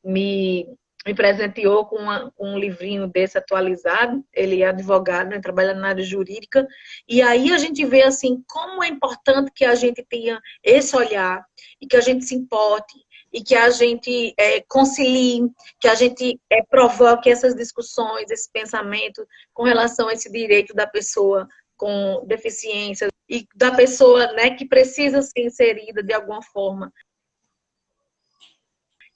me presenteou com um livrinho desse atualizado. Ele é advogado, né, trabalha na área jurídica. E aí a gente vê, assim, como é importante que a gente tenha esse olhar e que a gente se importe e que a gente concilie, que a gente provoque essas discussões, esse pensamento com relação a esse direito da pessoa com deficiência e da pessoa, né, que precisa ser inserida de alguma forma.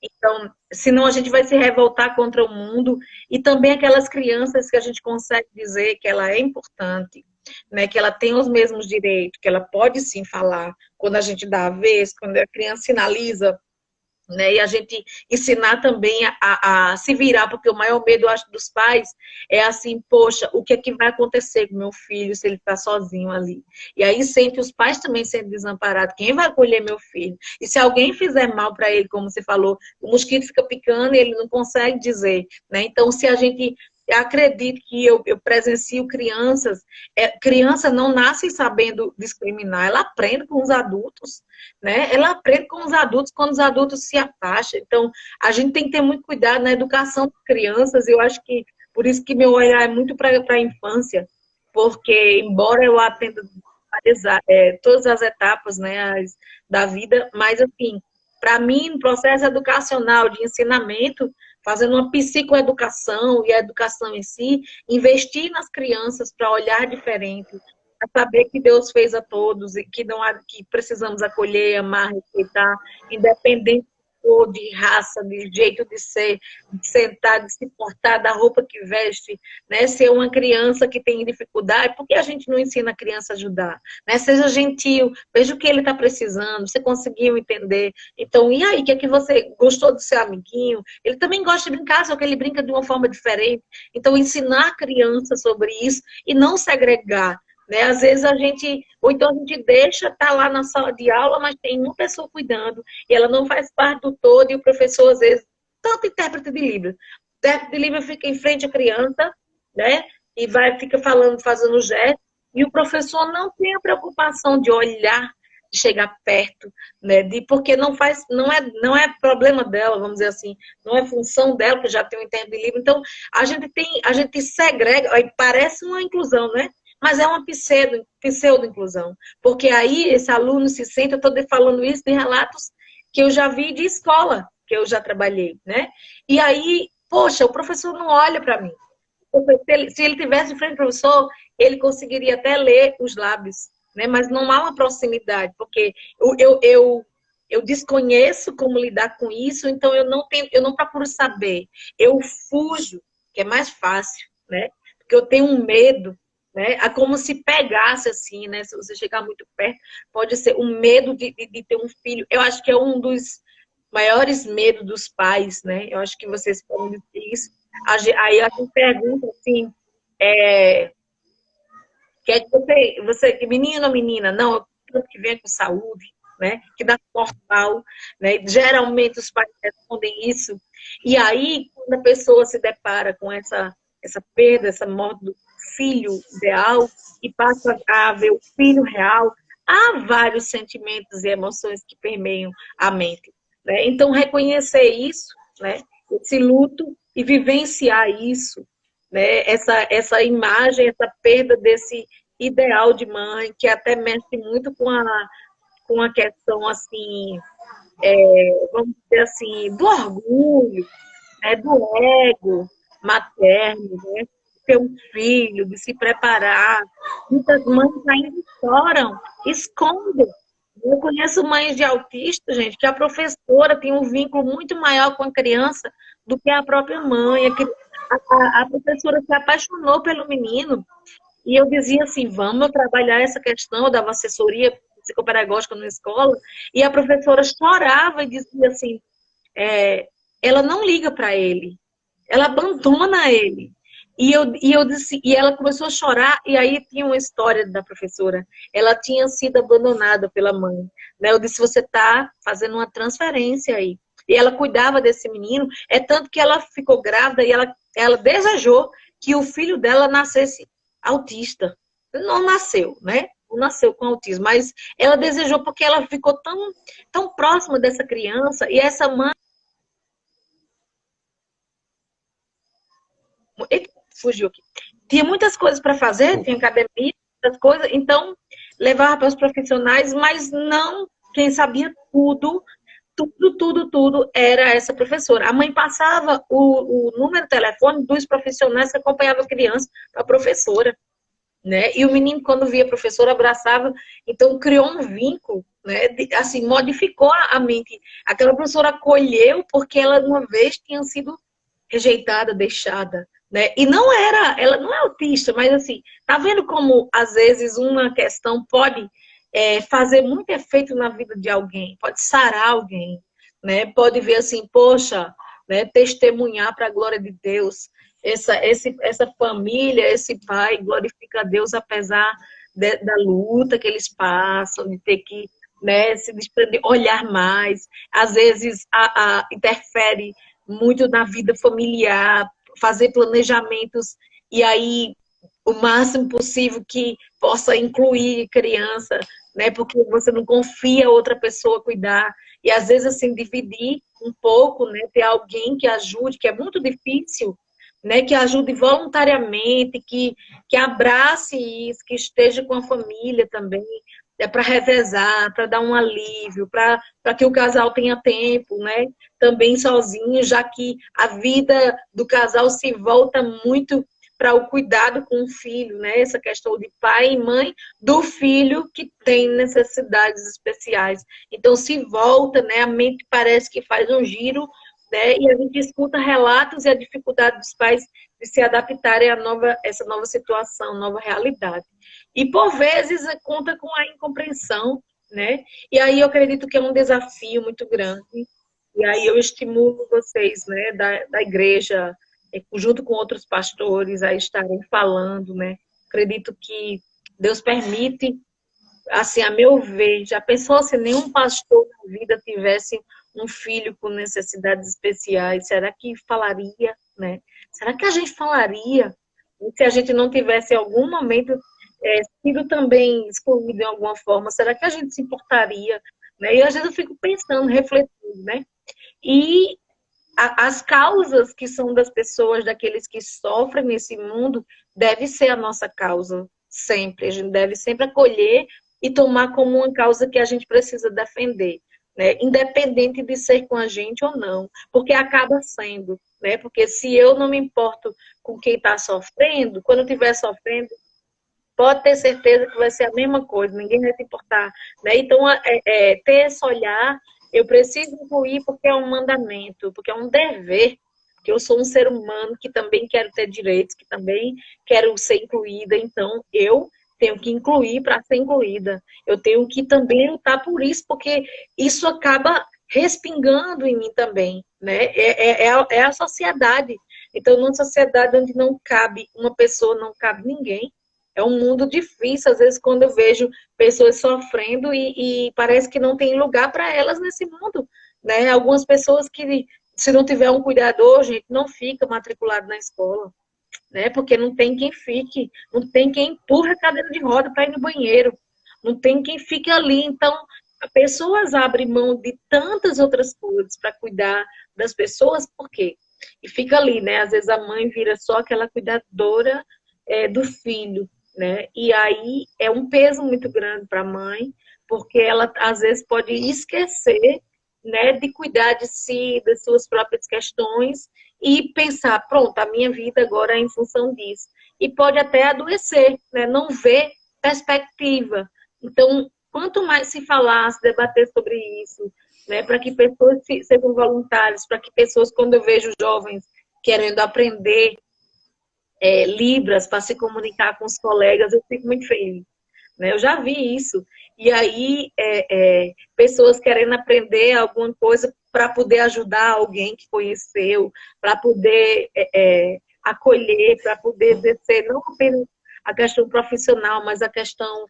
Então, senão a gente vai se revoltar contra o mundo e também aquelas crianças que a gente consegue dizer que ela é importante, né, que ela tem os mesmos direitos, que ela pode sim falar quando a gente dá a vez, quando a criança sinaliza, né, e a gente ensinar também a se virar, porque o maior medo, eu acho, dos pais é assim, poxa, o que é que vai acontecer com meu filho se ele ficar sozinho ali? E aí sente os pais também sendo desamparados, quem vai acolher meu filho? E se alguém fizer mal para ele, como você falou, o mosquito fica picando e ele não consegue dizer, né? Então, se a gente... acredito que eu presencio crianças, criança não nasce sabendo discriminar, ela aprende com os adultos, né? Ela aprende com os adultos quando os adultos se afastam. Então, a gente tem que ter muito cuidado na educação das crianças. Eu acho que, por isso que meu olhar é muito para a infância, porque, embora eu atenda todas as etapas, né, da vida, mas, assim, para mim, no processo educacional de ensinamento, fazendo uma psicoeducação e a educação em si, investir nas crianças para olhar diferente, para saber que Deus fez a todos e que não há, que precisamos acolher, amar, respeitar, independente de raça, de jeito de ser, de sentar, de se portar, da roupa que veste, né? Ser uma criança que tem dificuldade, por que a gente não ensina a criança a ajudar? Né? Seja gentil, veja o que ele está precisando, você conseguiu entender. Então, e aí, o que é que você gostou do seu amiguinho? Ele também gosta de brincar, só que ele brinca de uma forma diferente. Então, ensinar a criança sobre isso e não segregar. Né? Às vezes a gente, ou então a gente deixa estar lá na sala de aula, mas tem uma pessoa cuidando, e ela não faz parte do todo, e o professor, às vezes, tanto intérprete de Libras. O intérprete de Libras fica em frente à criança, né? E fica falando, fazendo gesto, e o professor não tem a preocupação de olhar, de chegar perto, né? Porque não é problema dela, vamos dizer assim, não é função dela, que já tem um intérprete de Libras. Então, a gente segrega, parece uma inclusão, né? Mas é uma pseudo-inclusão. Porque aí esse aluno se sente, eu estou falando isso de relatos que eu já vi de escola, que eu já trabalhei, né? E aí, poxa, o professor não olha para mim. Se ele tivesse de frente ao professor, ele conseguiria até ler os lábios, né? Mas não há uma proximidade, porque eu desconheço como lidar com isso, então eu não procuro saber. Eu fujo, que é mais fácil, né? Porque eu tenho um medo, né? É como se pegasse assim, né? Se você chegar muito perto, pode ser um medo de ter um filho. Eu acho que é um dos maiores medos dos pais, né? Eu acho que vocês podem dizer isso. Aí a gente pergunta assim, quer que você, menino ou menina? Não, que vem com saúde, né? Que dá normal, né? Geralmente os pais respondem isso. E aí, quando a pessoa se depara com essa perda, essa morte do filho ideal e passa a ver o filho real, há vários sentimentos e emoções que permeiam a mente, né? Então, reconhecer isso, né? Esse luto e vivenciar isso, né? Essa imagem, essa perda desse ideal de mãe, que até mexe muito com a questão, assim, vamos dizer assim, do orgulho, né? Do ego materno, né? De ter um filho, de se preparar. Muitas mães ainda choram, escondem, Eu conheço mães de autistas, gente, que a professora tem um vínculo muito maior com a criança do que a própria mãe. A professora se apaixonou pelo menino e eu dizia assim, vamos trabalhar essa questão, eu dava assessoria psicopedagógica na escola, e a professora chorava e dizia assim, ela não liga para ele, ela abandona ele. E eu disse, e ela começou a chorar, e aí tinha uma história da professora. Ela tinha sido abandonada pela mãe. Né? Eu disse, você está fazendo uma transferência aí. E ela cuidava desse menino, é tanto que ela ficou grávida e ela desejou que o filho dela nascesse autista. Não nasceu, né? Não nasceu com autismo, mas ela desejou porque ela ficou tão próxima dessa criança, e essa mãe fugiu aqui. Tinha muitas coisas para fazer, tinha academia, muitas coisas, então levava para os profissionais, mas não quem sabia tudo era essa professora. A mãe passava o número de telefone dos profissionais que acompanhavam a criança para a professora. Né? E o menino, quando via a professora, abraçava, então criou um vínculo, né? Assim, modificou a mente. Aquela professora acolheu porque ela uma vez tinha sido rejeitada, deixada, né? E não era, ela não é autista, mas assim, tá vendo como às vezes uma questão pode fazer muito efeito na vida de alguém, pode sarar alguém, né? Pode ver assim, poxa, né? Testemunhar para a glória de Deus. Essa família, esse pai glorifica a Deus apesar da luta que eles passam, de ter que, né, se desprender, olhar mais. Às vezes interfere muito na vida familiar, fazer planejamentos e aí o máximo possível que possa incluir criança, né? Porque você não confia a outra pessoa cuidar. E às vezes assim dividir um pouco, né? Ter alguém que ajude, que é muito difícil, né, que ajude voluntariamente, que abrace isso, que esteja com a família também, para revezar, para dar um alívio, para que o casal tenha tempo, né, também sozinho, já que a vida do casal se volta muito para o cuidado com o filho, né, essa questão de pai e mãe do filho que tem necessidades especiais. Então, se volta, né, a mente parece que faz um giro, né? E a gente escuta relatos e a dificuldade dos pais de se adaptarem a essa nova situação, nova realidade. E, por vezes, conta com a incompreensão, né? E aí eu acredito que é um desafio muito grande. E aí eu estimulo vocês, né, da igreja, junto com outros pastores, a estarem falando, né? Acredito que Deus permite, assim, a meu ver, já pensou se nenhum pastor na vida tivesse um filho com necessidades especiais? Será que falaria, né? Será que a gente falaria? E se a gente não tivesse em algum momento sido também excluído em alguma forma, será que a gente se importaria? Né? E às vezes eu fico pensando, refletindo, né? E as causas que são das pessoas, daqueles que sofrem nesse mundo, deve ser a nossa causa, sempre. A gente deve sempre acolher e tomar como uma causa que a gente precisa defender, né? Independente de ser com a gente ou não, porque acaba sendo, né? Porque se eu não me importo com quem está sofrendo, quando eu estiver sofrendo, pode ter certeza que vai ser a mesma coisa, ninguém vai se importar, né? Então, ter esse olhar, eu preciso incluir porque é um mandamento, porque é um dever, que eu sou um ser humano que também quero ter direitos, que também quero ser incluída, então eu tenho que incluir para ser incluída. Eu tenho que também lutar por isso, porque isso acaba respingando em mim também, né? É a sociedade. Então, numa sociedade onde não cabe uma pessoa, não cabe ninguém, é um mundo difícil, às vezes, quando eu vejo pessoas sofrendo e parece que não tem lugar para elas nesse mundo, né? Algumas pessoas que, se não tiver um cuidador, gente, não fica matriculado na escola, né? Porque não tem quem fique, não tem quem empurre a cadeira de roda para ir no banheiro, não tem quem fique ali. Então, as pessoas abrem mão de tantas outras coisas para cuidar das pessoas, por quê? E fica ali, né? Às vezes a mãe vira só aquela cuidadora do filho, né? E aí é um peso muito grande para a mãe, porque ela às vezes pode esquecer, né, de cuidar de si, das suas próprias questões e pensar, pronto, a minha vida agora é em função disso. E pode até adoecer, né? Não ver perspectiva. Então, quanto mais se falar, se debater sobre isso, né, para que pessoas sejam voluntárias, para que pessoas, quando eu vejo jovens querendo aprender Libras para se comunicar com os colegas, eu fico muito feliz. Né? Eu já vi isso. E aí, pessoas querendo aprender alguma coisa para poder ajudar alguém que conheceu, para poder acolher, para poder exercer não apenas a questão profissional, mas a questão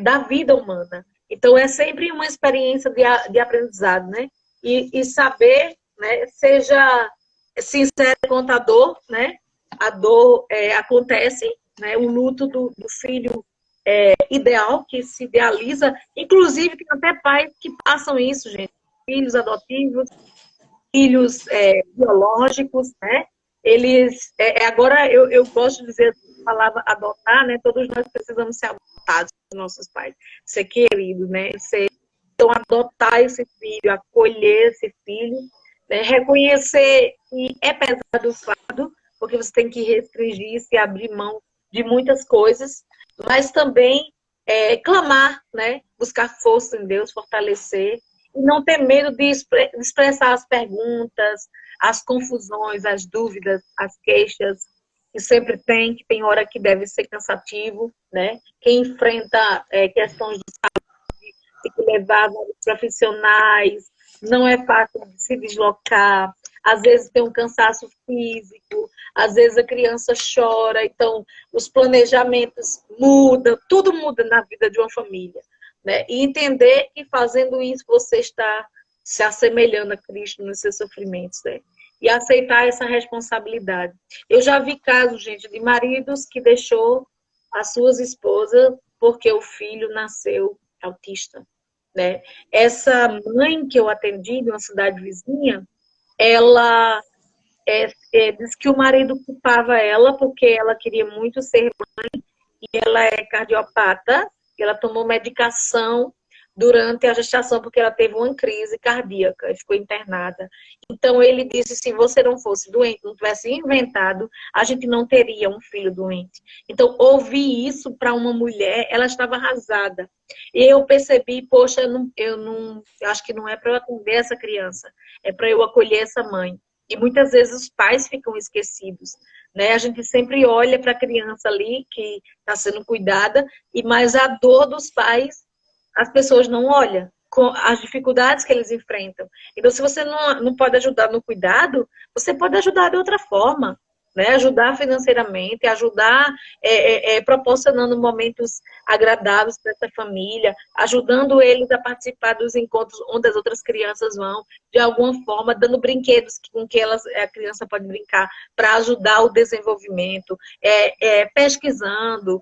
da vida humana. Então, é sempre uma experiência de aprendizado, né? E saber, né? Seja sincero quanto à dor, né? A dor acontece, né? O luto do filho ideal, que se idealiza. Inclusive, tem até pais que passam isso, gente. Filhos adotivos, filhos biológicos, né? Eles, agora, eu gosto de dizer a palavra adotar, né? Todos nós precisamos ser adotados pelos nossos pais, ser queridos, né? Então, adotar esse filho, acolher esse filho, né? Reconhecer que é pesado o fardo, porque você tem que restringir-se, abrir mão de muitas coisas, mas também clamar, né? Buscar força em Deus, fortalecer, e não ter medo de expressar as perguntas, as confusões, as dúvidas, as queixas, que sempre tem, que tem hora que deve ser cansativo, né? Quem enfrenta questões de saúde, tem que levar vários profissionais, não é fácil de se deslocar, às vezes tem um cansaço físico, às vezes a criança chora, então os planejamentos mudam, tudo muda na vida de uma família. Né? E entender que fazendo isso você está se assemelhando a Cristo nos seus sofrimentos. Né? E aceitar essa responsabilidade. Eu já vi casos, gente, de maridos que deixou as suas esposas porque o filho nasceu autista. Né? Essa mãe que eu atendi de uma cidade vizinha, ela disse que o marido culpava ela porque ela queria muito ser mãe e ela é cardiopata, ela tomou medicação durante a gestação porque ela teve uma crise cardíaca e ficou internada. Então ele disse, se você não fosse doente, não tivesse inventado, a gente não teria um filho doente. Então ouvir isso para uma mulher, ela estava arrasada. E eu percebi, poxa, eu acho que não é para eu atender essa criança, é para eu acolher essa mãe. E muitas vezes os pais ficam esquecidos. Né? A gente sempre olha para a criança ali que está sendo cuidada, mas a dor dos pais, as pessoas não olham, com as dificuldades que eles enfrentam. Então, se você não pode ajudar no cuidado, você pode ajudar de outra forma. Né? Ajudar financeiramente, ajudar proporcionando momentos agradáveis para essa família, ajudando eles a participar dos encontros onde as outras crianças vão, de alguma forma, dando brinquedos com que a criança pode brincar para ajudar o desenvolvimento, pesquisando,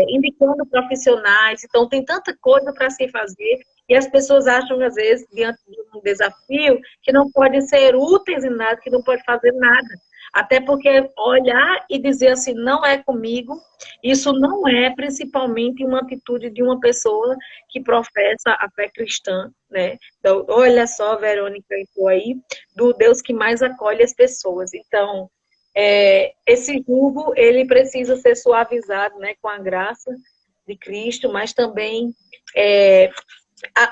indicando profissionais. Então, tem tanta coisa para se fazer e as pessoas acham, às vezes, diante de um desafio, que não podem ser úteis em nada, que não pode fazer nada. Até porque olhar e dizer assim, não é comigo, isso não é principalmente uma atitude de uma pessoa que professa a fé cristã, né? Então, olha só, Verônica entrou aí, do Deus que mais acolhe as pessoas. Então, esse jugo, ele precisa ser suavizado, né, com a graça de Cristo, mas também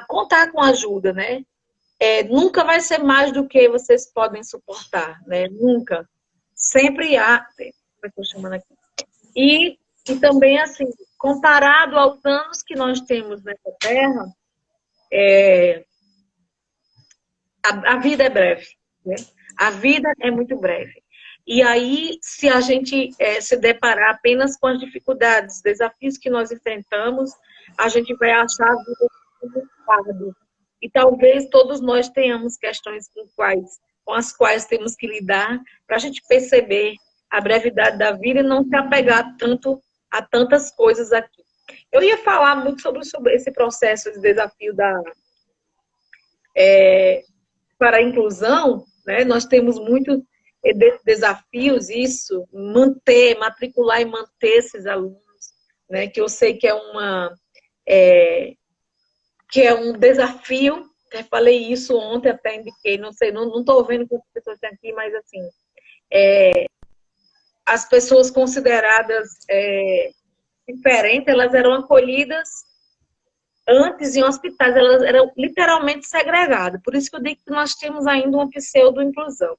contar com ajuda, né? Nunca vai ser mais do que vocês podem suportar, né? Nunca. Sempre há, estou chamando aqui. E também, assim, comparado aos anos que nós temos nessa terra, a vida é breve, né? A vida é muito breve. E aí, se a gente se deparar apenas com as dificuldades, desafios que nós enfrentamos, a gente vai achar a vida muito fardo. E talvez todos nós tenhamos questões com as quais temos que lidar, para a gente perceber a brevidade da vida e não se apegar tanto a tantas coisas aqui. Eu ia falar muito sobre esse processo de desafio para a inclusão, né? Nós temos muitos desafios, isso, matricular e manter esses alunos, né? Que eu sei que é um desafio. Eu falei isso ontem, até indiquei, não sei, não estou vendo quantas pessoas tem aqui, mas assim, as pessoas consideradas diferentes, elas eram acolhidas antes em hospitais, elas eram literalmente segregadas. Por isso que eu digo que nós temos ainda uma pseudo-inclusão.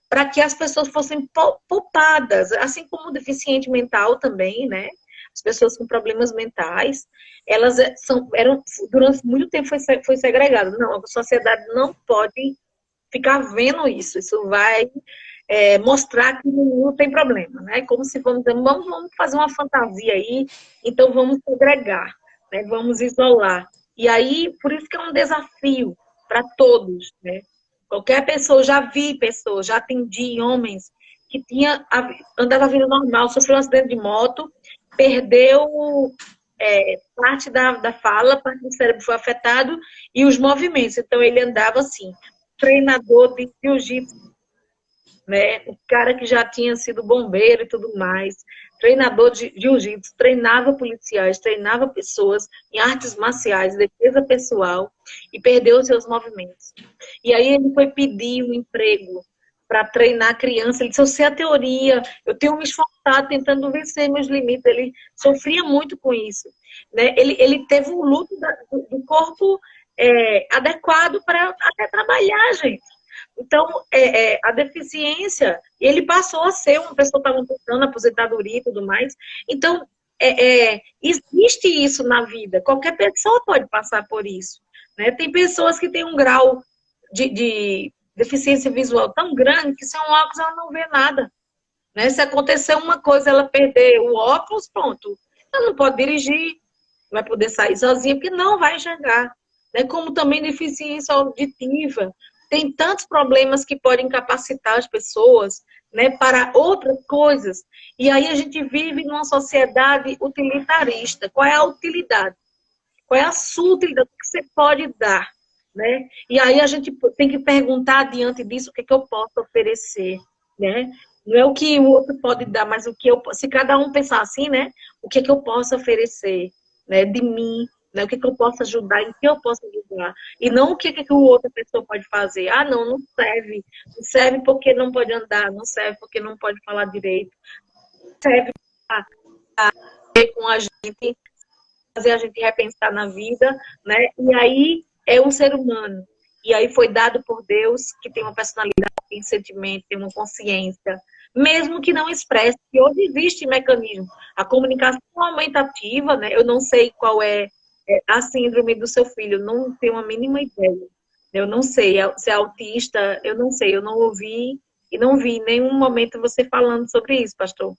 Para que as pessoas fossem poupadas, assim como o deficiente mental também, né? As pessoas com problemas mentais, elas eram, durante muito tempo foi segregado. Não, a sociedade não pode ficar vendo isso. Isso vai mostrar que não tem problema, né? Como se vamos fazer uma fantasia aí, então vamos segregar, né? Vamos isolar. E aí, por isso que é um desafio para todos, né? Qualquer pessoa, já vi pessoas, já atendi homens que andava a vida normal, sofreu um acidente de moto, perdeu parte da fala, parte do cérebro foi afetado e os movimentos. Então, ele andava assim, treinador de jiu-jitsu, né? O cara que já tinha sido bombeiro e tudo mais, treinador de jiu-jitsu, treinava policiais, treinava pessoas em artes marciais, defesa pessoal, e perdeu os seus movimentos. E aí ele foi pedir um emprego para treinar criança. Ele disse, eu sei a teoria, eu tenho me esforçado tentando vencer meus limites. Ele sofria muito com isso, né? Ele teve um luto do corpo adequado para até trabalhar, gente. Então, a deficiência, ele passou a ser uma pessoa que estava buscando aposentadoria e tudo mais. Então, existe isso na vida. Qualquer pessoa pode passar por isso, né? Tem pessoas que têm um grau de deficiência visual tão grande que sem um óculos ela não vê nada, né? Se acontecer uma coisa, ela perder o óculos, pronto. Ela não pode dirigir, não vai poder sair sozinha, porque não vai enxergar, né? Como também deficiência auditiva. Tem tantos problemas que podem incapacitar as pessoas, né, para outras coisas. E aí a gente vive numa sociedade utilitarista. Qual é a utilidade? Qual é a sua utilidade? O que você pode dar? Né? E aí a gente tem que perguntar diante disso o que eu posso oferecer. Né? Não é o que o outro pode dar, mas o que eu... Se cada um pensar assim, né, o que eu posso oferecer, né, de mim, né? O que eu posso ajudar, em que eu posso ajudar. E não o que a outra pessoa pode fazer. Ah, não serve. Não serve porque não pode andar, não serve porque não pode falar direito. Não serve para ver com a gente, fazer a gente repensar na vida, né? E aí é um ser humano. E aí foi dado por Deus que tem uma personalidade, tem sentimento, tem uma consciência, mesmo que não expresse. E hoje existe mecanismo. A comunicação aumentativa, né? Eu não sei qual é a síndrome do seu filho, não tenho a mínima ideia. Eu não sei se é autista, eu não sei, eu não ouvi e não vi em nenhum momento você falando sobre isso, pastor.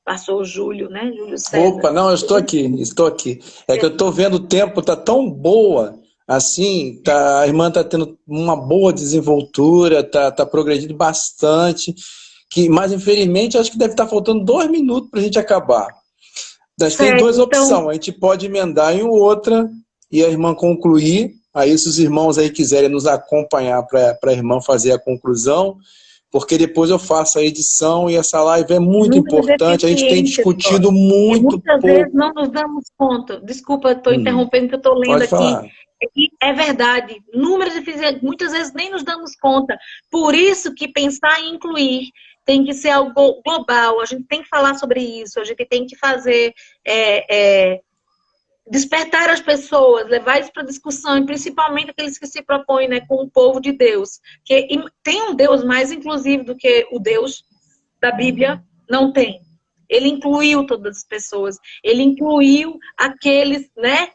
Pastor Júlio, né? Júlio César. Opa, não, eu estou aqui. É que eu estou vendo o tempo, tá tão boa, assim, a irmã está tendo uma boa desenvoltura, tá progredindo bastante, mas infelizmente acho que deve estar faltando 2 minutos para a gente acabar. A gente tem duas opções, a gente pode emendar em outra e a irmã concluir. Aí se os irmãos aí quiserem nos acompanhar para a irmã fazer a conclusão, porque depois eu faço a edição e essa live é muito importante, a gente tem discutido muito pouco. Muitas vezes não nos damos conta. Desculpa, estou interrompendo que eu estou lendo aqui. É verdade, números deficientes, muitas vezes nem nos damos conta. Por isso que pensar em incluir tem que ser algo global, a gente tem que falar sobre isso, a gente tem que fazer, despertar as pessoas, levar isso para discussão, e principalmente aqueles que se propõem, né, com o povo de Deus. Que tem um Deus mais inclusivo do que o Deus da Bíblia? Não tem. Ele incluiu todas as pessoas, ele incluiu aqueles, né?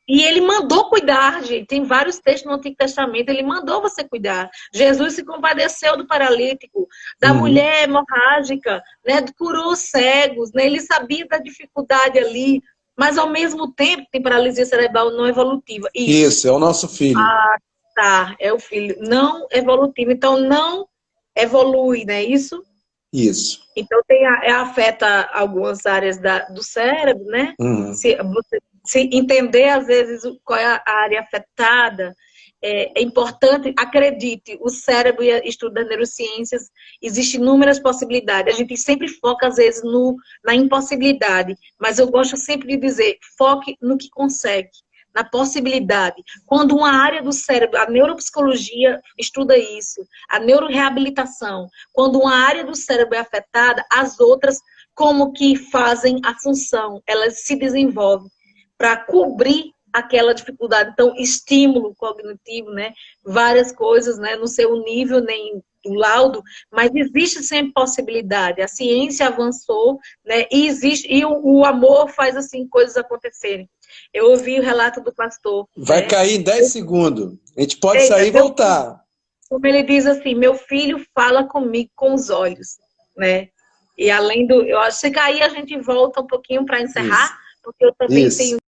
E ele mandou cuidar, gente. Tem vários textos no Antigo Testamento. Ele mandou você cuidar. Jesus se compadeceu do paralítico, da mulher hemorrágica, né? Curou os cegos, né? Ele sabia da dificuldade ali, mas ao mesmo tempo tem paralisia cerebral não evolutiva. Isso, é o nosso filho. Ah, tá. É o filho não evolutivo. Então não evolui, né? Isso? Isso. Então afeta algumas áreas do cérebro, né? Se entender, às vezes, qual é a área afetada, é importante. Acredite, o cérebro e o estudo das neurociências, existem inúmeras possibilidades. A gente sempre foca, às vezes, na impossibilidade, mas eu gosto sempre de dizer, foque no que consegue, na possibilidade. Quando uma área do cérebro, a neuropsicologia estuda isso, a neuroreabilitação, quando uma área do cérebro é afetada, as outras, como que fazem a função, elas se desenvolvem para cobrir aquela dificuldade. Então, estímulo cognitivo, né? Várias coisas, né? Não sei o nível nem o laudo, mas existe sempre possibilidade. A ciência avançou, né? E existe, e o amor faz assim coisas acontecerem. Eu ouvi o relato do pastor. Vai Né? cair em 10 segundos. A gente pode Eita, sair e voltar. Como ele diz assim, meu filho fala comigo com os olhos, né? E além do, eu acho que se cair a gente volta um pouquinho para encerrar, Isso. porque eu também tenho Isso.